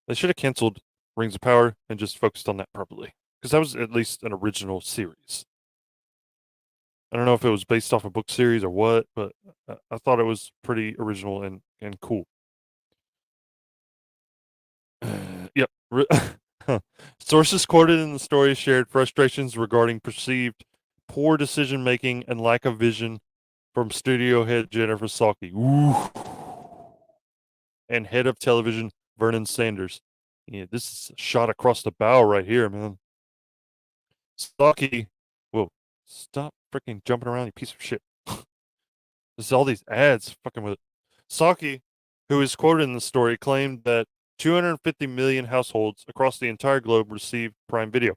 They should have canceled Rings of Power and just focused on that properly because that was at least an original series. I don't know if it was based off a book series or what, but I thought it was pretty original and cool. Yep. Sources quoted in the story shared frustrations regarding perceived poor decision making and lack of vision from studio head Jennifer Salke. Ooh. And head of television Vernon Sanders. Yeah, this is a shot across the bow right here, man. Salke, whoa, stop freaking jumping around, you piece of shit. This is all these ads fucking with it. Salke, who is quoted in the story, claimed that 250 million households across the entire globe receive Prime Video.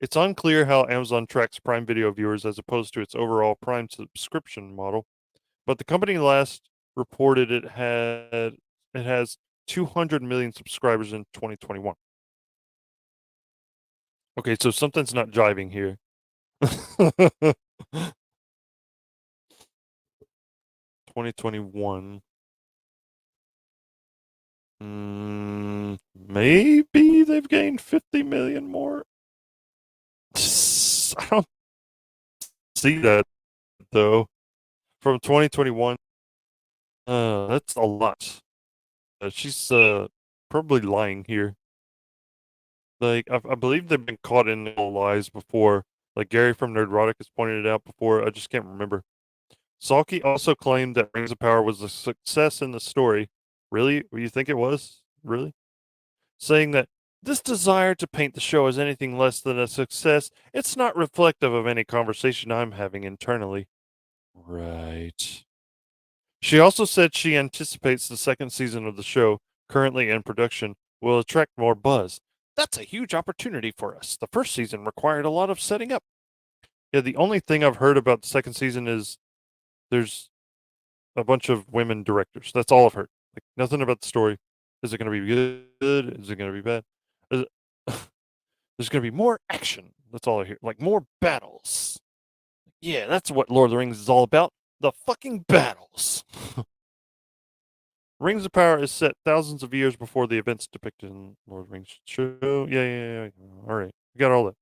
It's unclear how Amazon tracks Prime Video viewers as opposed to its overall Prime subscription model, but the company last reported it has 200 million subscribers in 2021. Okay, so something's not jiving here. 2021. Maybe they've gained 50 million more. I don't see that though. From 2021, that's a lot. She's probably lying here. Like I believe they've been caught in lies before. Like Gary from Nerdrotic has pointed it out before. I just can't remember. Salke also claimed that Rings of Power was a success in the story. Really? You think it was? Really? Saying that this desire to paint the show as anything less than a success, it's not reflective of any conversation I'm having internally. Right. She also said she anticipates the second season of the show, currently in production, will attract more buzz. That's a huge opportunity for us. The first season required a lot of setting up. Yeah, the only thing I've heard about the second season is there's a bunch of women directors. That's all I've heard. Like nothing about the story. Is it going to be good? Is it going to be bad? There's going to be more action. That's all I hear. Like more battles. Yeah, that's what Lord of the Rings is all about. The fucking battles. Rings of Power is set thousands of years before the events depicted in Lord of the Rings show. Yeah. All right. We got all that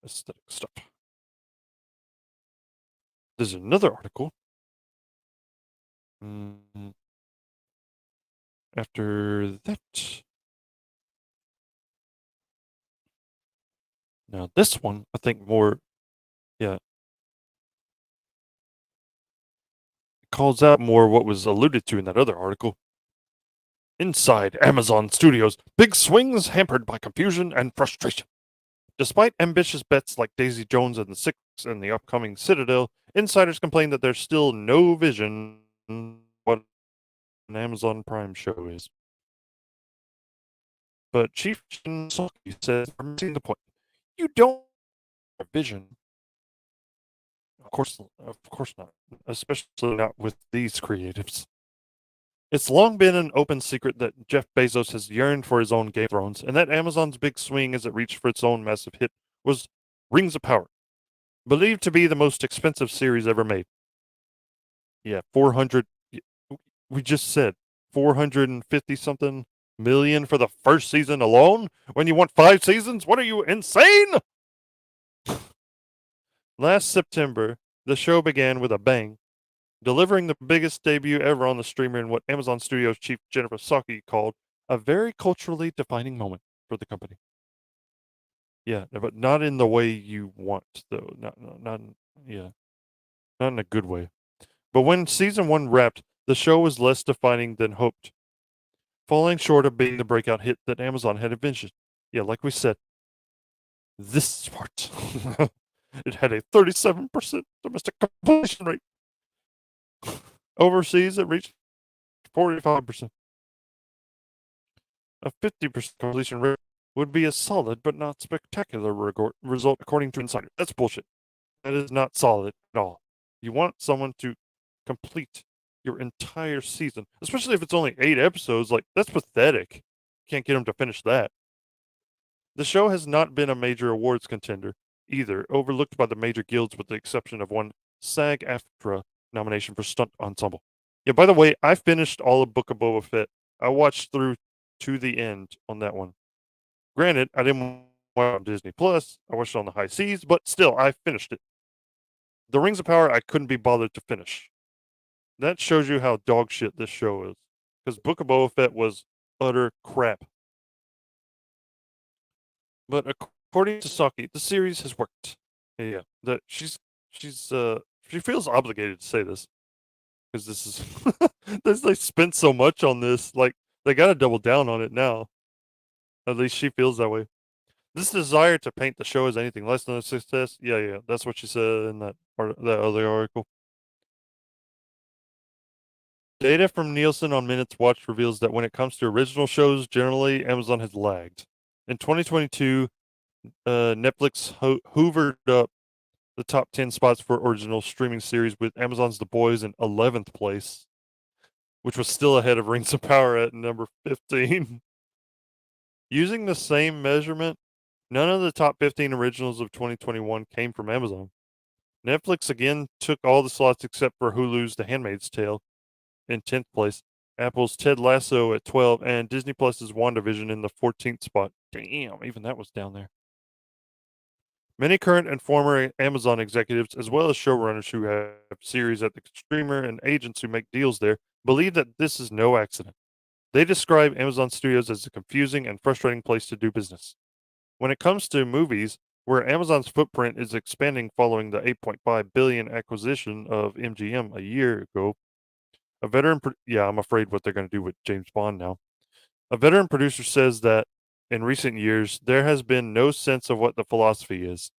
aesthetic stuff. There's another article. After that. Now, this one, I think more, yeah, calls out more what was alluded to in that other article. Inside Amazon Studios, big swings hampered by confusion and frustration. Despite ambitious bets like Daisy Jones and the Six and the upcoming Citadel, insiders complain that there's still no vision what an Amazon Prime show is. But Chief Shinsoki says, I'm missing the point. You don't have a vision. Of course not. Especially not with these creatives. It's long been an open secret that Jeff Bezos has yearned for his own Game of Thrones, and that Amazon's big swing as it reached for its own massive hit was Rings of Power, believed to be the most expensive series ever made. Yeah, 400. We just said 450 something million for the first season alone. When you want 5 seasons, what are you, insane? Last September, the show began with a bang, delivering the biggest debut ever on the streamer in what Amazon Studios chief Jennifer Saki called a very culturally defining moment for the company. Yeah, but not in the way you want, though. Not in a good way. But when season 1 wrapped, the show was less defining than hoped, falling short of being the breakout hit that Amazon had envisioned. Yeah, like we said, this part. It had a 37% domestic completion rate. Overseas, it reached 45%. A 50% completion rate would be a solid but not spectacular result, according to insiders. That's bullshit. That is not solid at all. You want someone to complete your entire season, especially if it's only 8 episodes. Like, that's pathetic. Can't get them to finish that. The show has not been a major awards contender either, overlooked by the major guilds with the exception of one SAG-AFTRA nomination for stunt ensemble. Yeah, by the way, I finished all of Book of Boba Fett. I watched through to the end on that one. Granted, I didn't watch it on Disney Plus. I watched it on the high seas, but still, I finished it. The Rings of Power, I couldn't be bothered to finish. That shows you how dog shit this show is. Because Book of Boba Fett was utter crap. But according to Saki, the series has worked. Yeah, that she feels obligated to say this because this is they spent so much on this, like they got to double down on it now. At least she feels that way. This desire to paint the show as anything less than a success, yeah, that's what she said in that other article. Data from Nielsen on minutes watched reveals that when it comes to original shows, generally Amazon has lagged. In 2022, Netflix hoovered up the top 10 spots for original streaming series with Amazon's The Boys in 11th place, which was still ahead of Rings of Power at number 15. Using the same measurement, none of the top 15 originals of 2021 came from Amazon. Netflix again took all the slots except for Hulu's The Handmaid's Tale in 10th place, Apple's Ted Lasso at 12, and Disney Plus's WandaVision in the 14th spot. Damn, even that was down there. Many current and former Amazon executives, as well as showrunners who have series at the streamer and agents who make deals there, believe that this is no accident. They describe Amazon Studios as a confusing and frustrating place to do business. When it comes to movies, where Amazon's footprint is expanding following the $8.5 billion acquisition of MGM a year ago, I'm afraid what they're going to do with James Bond now. A veteran producer says that in recent years, there has been no sense of what the philosophy is.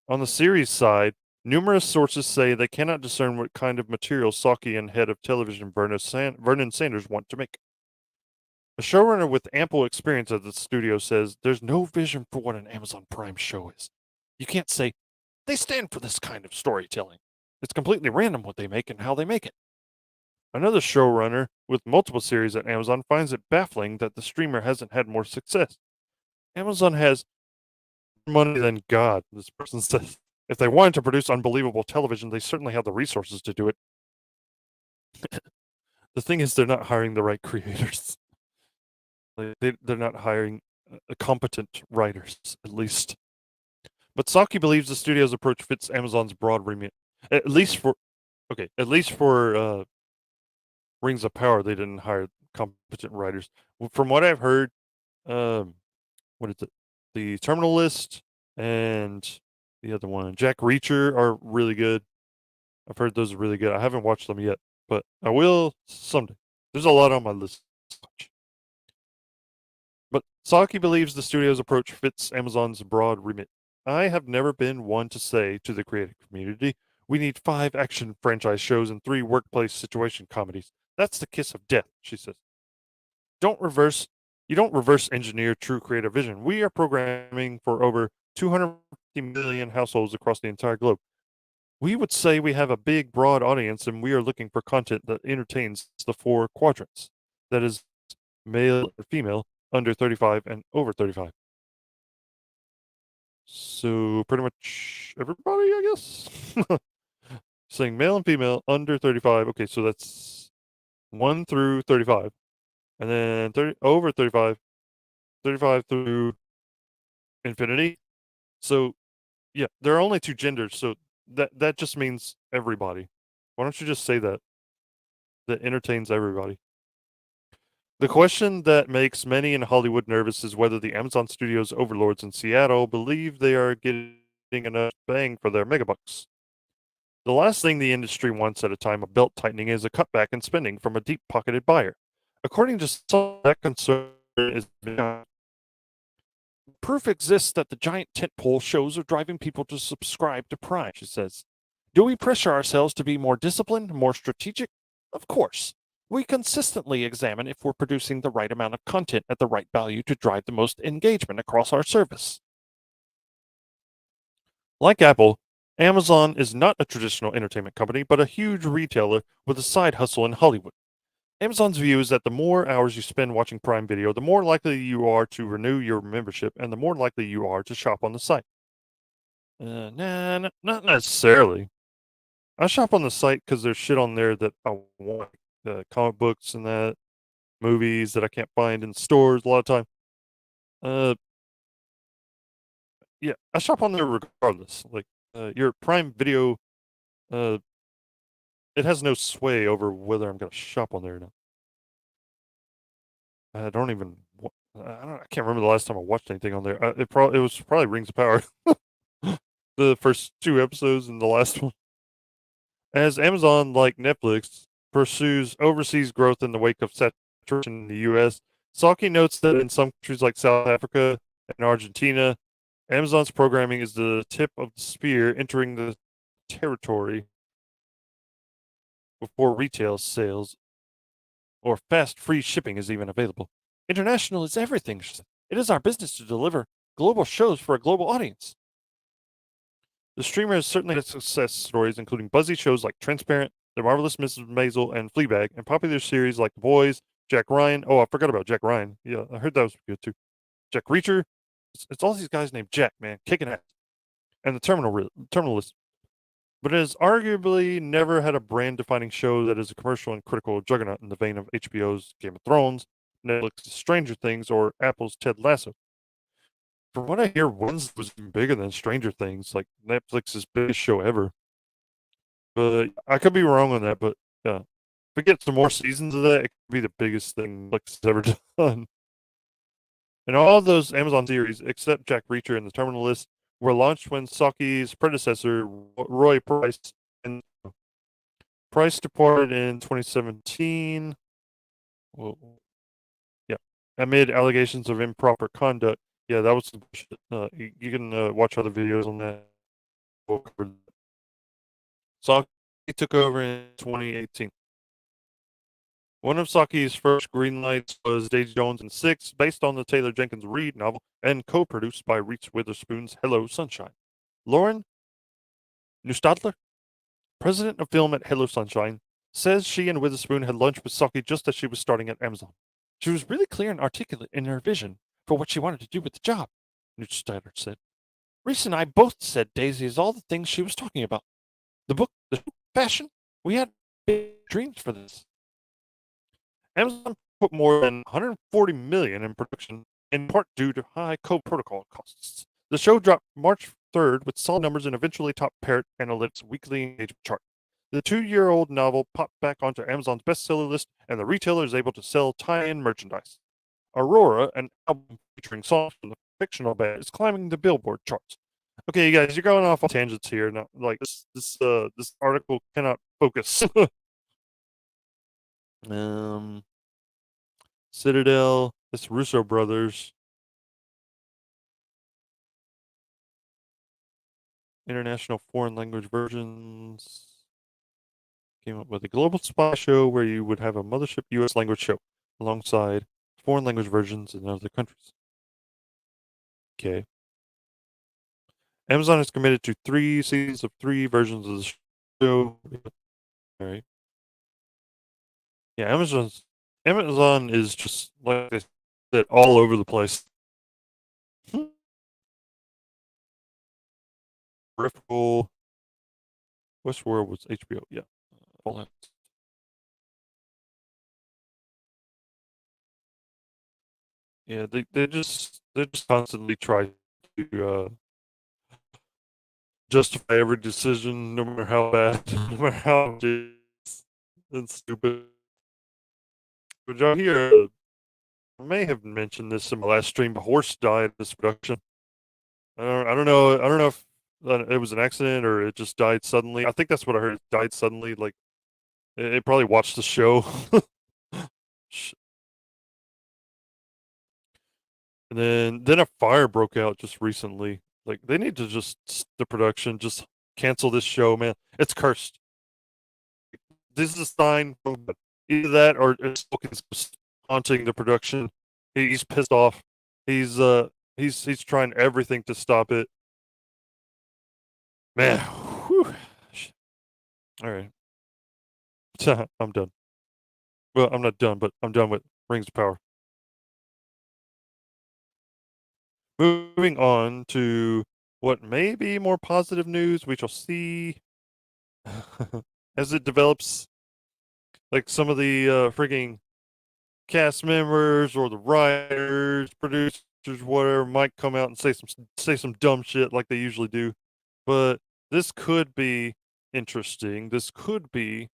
On the series side, numerous sources say they cannot discern what kind of material Saki and head of television Vernon Sanders want to make. A showrunner with ample experience at the studio says there's no vision for what an Amazon Prime show is. You can't say, they stand for this kind of storytelling. It's completely random what they make and how they make it. Another showrunner with multiple series at Amazon finds it baffling that the streamer hasn't had more success. Amazon has more money than God, this person says. If they wanted to produce unbelievable television, they certainly have the resources to do it. The thing is, they're not hiring the right creators. They're not hiring competent writers, at least. But Saki believes the studio's approach fits Amazon's broad remit. At least for Rings of Power, they didn't hire competent writers. From what I've heard, what is it? The Terminal List and the other one, Jack Reacher, are really good. I've heard those are really good. I haven't watched them yet, but I will someday. There's a lot on my list to watch. But Saki believes the studio's approach fits Amazon's broad remit. I have never been one to say to the creative community, we need 5 action franchise shows and 3 workplace situation comedies. That's the kiss of death, she says. You don't reverse engineer true creative vision. We are programming for over 250 million households across the entire globe. We would say we have a big, broad audience, and we are looking for content that entertains the 4 quadrants. That is, male or female, under 35 and over 35. So pretty much everybody, I guess. Saying male and female under 35. Okay, so that's 1 through 35. And then over 35, 35 through infinity. So yeah, there are only 2 genders, so that just means everybody. Why don't you just say that? That entertains everybody. The question that makes many in Hollywood nervous is whether the Amazon Studios overlords in Seattle believe they are getting enough bang for their megabucks. The last thing the industry wants at a time of belt tightening is a cutback in spending from a deep-pocketed buyer. According to some, that concern is proof exists that the giant tentpole shows are driving people to subscribe to Prime, she says. Do we pressure ourselves to be more disciplined, more strategic? Of course. We consistently examine if we're producing the right amount of content at the right value to drive the most engagement across our service. Like Apple, Amazon is not a traditional entertainment company, but a huge retailer with a side hustle in Hollywood. Amazon's view is that the more hours you spend watching Prime Video, the more likely you are to renew your membership and the more likely you are to shop on the site. Nah, not necessarily. I shop on the site because there's shit on there that I want, comic books and that, movies that I can't find in stores a lot of time. Yeah, I shop on there regardless. Like, your Prime Video, it has no sway over whether I'm gonna shop on there or not. I don't even. I can't remember the last time I watched anything on there. It was probably Rings of Power, the first 2 episodes and the last one. As Amazon, like Netflix, pursues overseas growth in the wake of saturation in the U.S., Saki notes that in some countries like South Africa and Argentina, Amazon's programming is the tip of the spear entering the territory before retail sales or fast free shipping is even available. International is everything. It is our business to deliver global shows for a global audience. The streamer has certainly had success stories, including buzzy shows like Transparent, The Marvelous Mrs. Maisel, and Fleabag, and popular series like The Boys, Jack Ryan. Oh, I forgot about Jack Ryan. Yeah, I heard that was good too. Jack Reacher. It's all these guys named Jack, man, kicking ass. And the Terminal List. But it has arguably never had a brand-defining show that is a commercial and critical juggernaut in the vein of HBO's Game of Thrones, Netflix's Stranger Things, or Apple's Ted Lasso. From what I hear, Wednesday was even bigger than Stranger Things, like Netflix's biggest show ever. But I could be wrong on that, but yeah. If we get some more seasons of that, it could be the biggest thing Netflix has ever done. And all of those Amazon series, except Jack Reacher and the Terminal List, were launched when Saki's predecessor, Roy Price, and Price departed in 2017. Well, yeah, amid allegations of improper conduct. Yeah, that was bullshit. You can watch other videos on that. Saki took over in 2018. One of Saki's first greenlights was Daisy Jones and Six, based on the Taylor Jenkins Reid novel and co-produced by Reese Witherspoon's Hello Sunshine. Lauren Neustadler president of film at Hello Sunshine, says she and Witherspoon had lunch with Saki just as she was starting at Amazon. She was really clear and articulate in her vision for what she wanted to do with the job, Neustadter said. Reese and I both said Daisy is all the things she was talking about. The book, the fashion, we had big dreams for this. Amazon put more than 140 million in production, in part due to high code protocol costs. The show dropped March 3rd with solid numbers and eventually topped Parrot Analytics' weekly engagement chart. The 2-year-old novel popped back onto Amazon's bestseller list, and the retailer is able to sell tie-in merchandise. Aurora, an album featuring songs from the fictional band, is climbing the Billboard charts. Okay, you guys, you're going off on tangents here. Now, like this article cannot focus. Citadel, it's Russo brothers. International foreign language versions. Came up with a global spy show where you would have a mothership U.S. language show alongside foreign language versions in other countries. Okay. Amazon is committed to 3 seasons of 3 versions of the show. All right. Yeah, Amazon is just, like I said, all over the place. Peripheral. Westworld was HBO. Yeah. All that. Yeah, they're just constantly try to justify every decision, no matter how bad, no matter how and stupid. But y'all here, I may have mentioned this in my last stream, but Horse died in this production. I don't know if it was an accident or it just died suddenly. I think that's what I heard. It died suddenly. Like it probably watched the show. And then a fire broke out just recently. Like they need to just the production just cancel this show, man. It's cursed. This is a sign from either that or it's haunting the production. He's pissed off. He's trying everything to stop it. Man, whew. All right. I'm done. Well, I'm not done, but I'm done with Rings of Power. Moving on to what may be more positive news, we shall see as it develops. Like some of the freaking cast members or the writers, producers, whatever, might come out and say some dumb shit like they usually do. But this could be interesting. This could be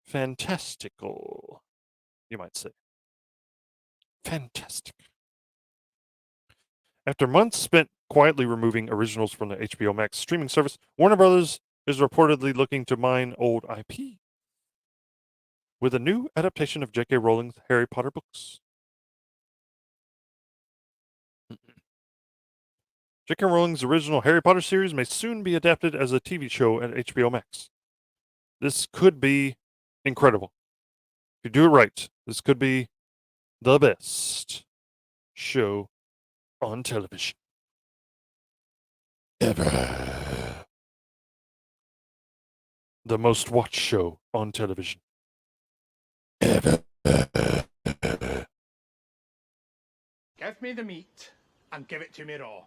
fantastical, you might say. Fantastic. After months spent quietly removing originals from the HBO Max streaming service, Warner Brothers is reportedly looking to mine old IP with a new adaptation of J.K. Rowling's Harry Potter books. J.K. Rowling's original Harry Potter series may soon be adapted as a TV show at HBO Max. This could be incredible. If you do it right, this could be the best show on television ever. The most watched show on television ever. Give me the meat and give it to me raw.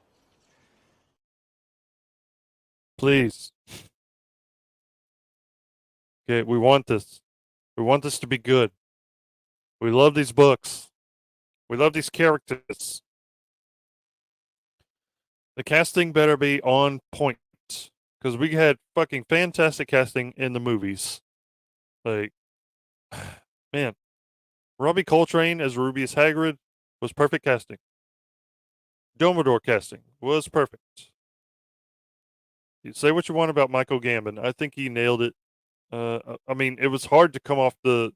Please. Okay, we want this. We want this to be good. We love these books. We love these characters. The casting better be on point. Because we had fucking fantastic casting in the movies. Like, man. Robbie Coltrane as Rubius Hagrid was perfect casting. Dumbledore casting was perfect. You say what you want about Michael Gambon. I think he nailed it. I mean, it was hard to come off the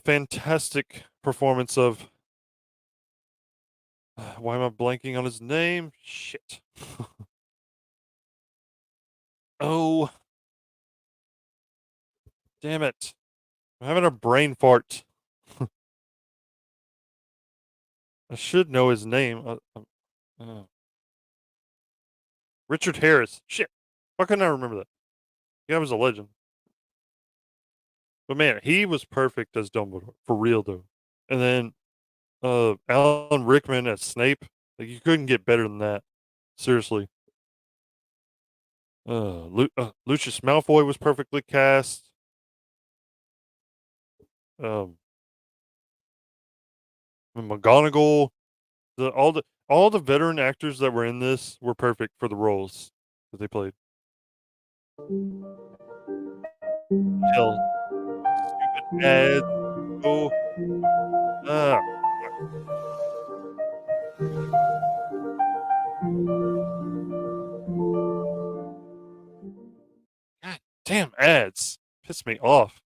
fantastic performance of. Why am I blanking on his name? Shit. Oh. Damn it. I'm having a brain fart. I should know his name. Richard Harris. Shit. Why couldn't I remember that? The guy was a legend. But man, he was perfect as Dumbledore, for real though. And then Alan Rickman as Snape, like you couldn't get better than that. Seriously. Lucius Malfoy was perfectly cast. McGonagall, all the veteran actors that were in this were perfect for the roles that they played. Hell, stupid ads. Oh, ah, God damn ads. Piss me off.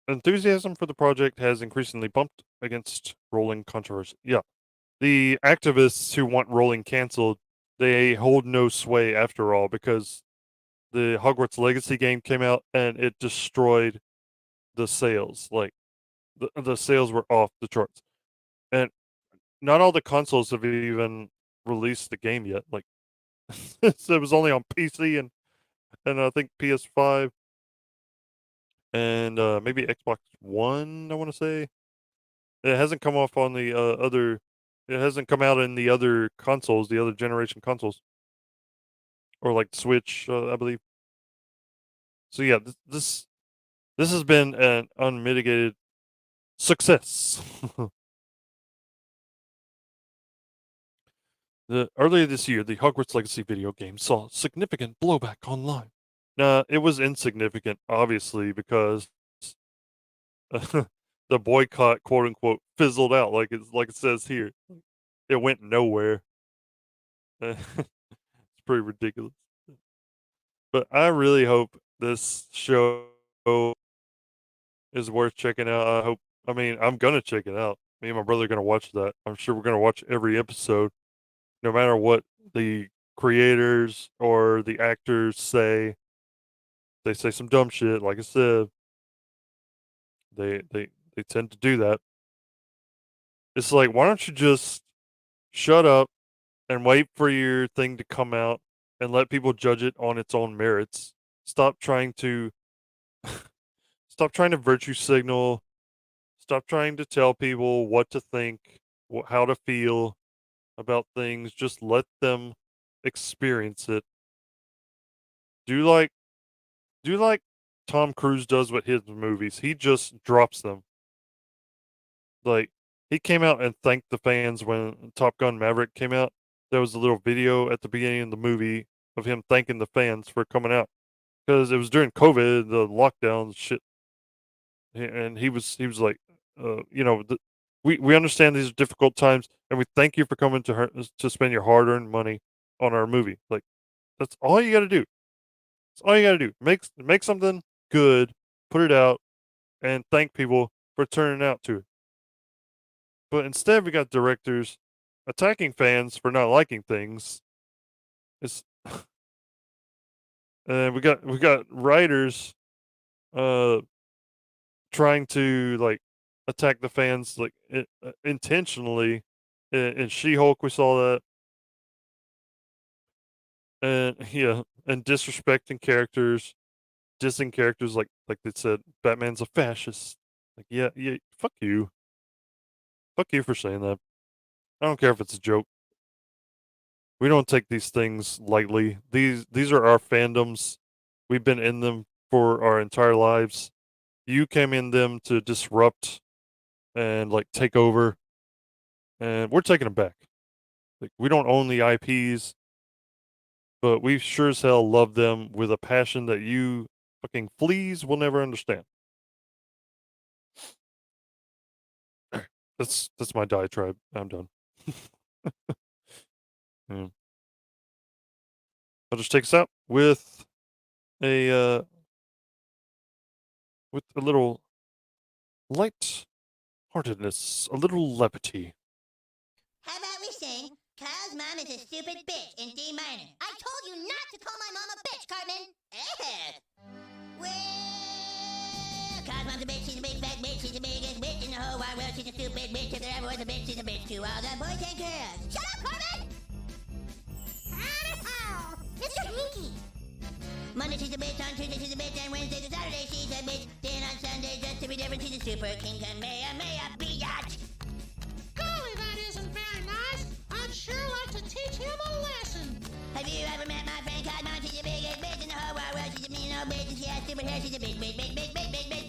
Enthusiasm for the project has increasingly bumped against rolling controversy. Yeah. The activists who want rolling canceled, they hold no sway after all because the Hogwarts Legacy game came out and it destroyed the sales. Like the sales were off the charts. And not all the consoles have even released the game yet. Like so it was only on PC and I think PS5 and maybe Xbox One, I want to say. It hasn't come off on the other. It hasn't come out in the other consoles, the other generation consoles, or like Switch, I believe. So yeah, this has been an unmitigated success. Earlier this year, the Hogwarts Legacy video game saw significant blowback online. Now, it was insignificant, obviously, because the boycott, quote unquote, fizzled out, like it says here. It went nowhere. It's pretty ridiculous. But I really hope this show is worth checking out. I'm gonna check it out. Me and my brother are gonna watch that. I'm sure we're gonna watch every episode, no matter what the creators or the actors say. They say some dumb shit, like I said. They tend to do that. It's like, why don't you just shut up and wait for your thing to come out and let people judge it on its own merits. Stop trying to virtue signal. Stop trying to tell people what to think, how to feel about things. Just let them experience it. Do like Tom Cruise does with his movies. He just drops them. Like he came out and thanked the fans when Top Gun Maverick came out. There was a little video at the beginning of the movie of him thanking the fans for coming out because it was during COVID, the lockdown shit, and he was like, we understand these are difficult times, and we thank you for coming to spend your hard-earned money on our movie. Like that's all you got to do. That's all you got to do. Make something good, put it out, and thank people for turning out to it. But instead, we got directors attacking fans for not liking things. It's and we got writers trying to like attack the fans like intentionally. In She-Hulk, we saw that, and yeah, and disrespecting characters, dissing characters like they said Batman's a fascist. Like yeah, fuck you for saying that. I don't care if it's a joke. We don't take these things lightly. These are our fandoms. We've been in them for our entire lives. You came in them to disrupt and like take over, and we're taking them back. Like we don't own the IPs, but we sure as hell love them with a passion that you fucking fleas will never understand. That's my diatribe. I'm done. Yeah. I'll just take us out with a little light-heartedness, a little levity. How about we sing Kyle's mom is a stupid bitch in D minor? I told you not to call my mom a bitch, Cartman. Well, Kyle's mom's a bitch, she's a big fat bitch, she's the biggest bitch in the whole wide world, she's a stupid bitch, if there ever was a bitch, she's a bitch to all the boys and girls. Shut up, Cartman! It's a Hinky. Monday she's a bitch, on Tuesday she's a bitch, and Wednesday to Saturday she's a bitch. Then on Sunday, just to be different, she's a super king, and may I be yacht. Golly, that isn't very nice. I'd sure like to teach him a lesson. Have you ever met my friend Cosmo? She's the biggest bitch in the whole wide world. She's a mean old bitch, and she has stupid hair. She's a big, big, big, big, big, big, big,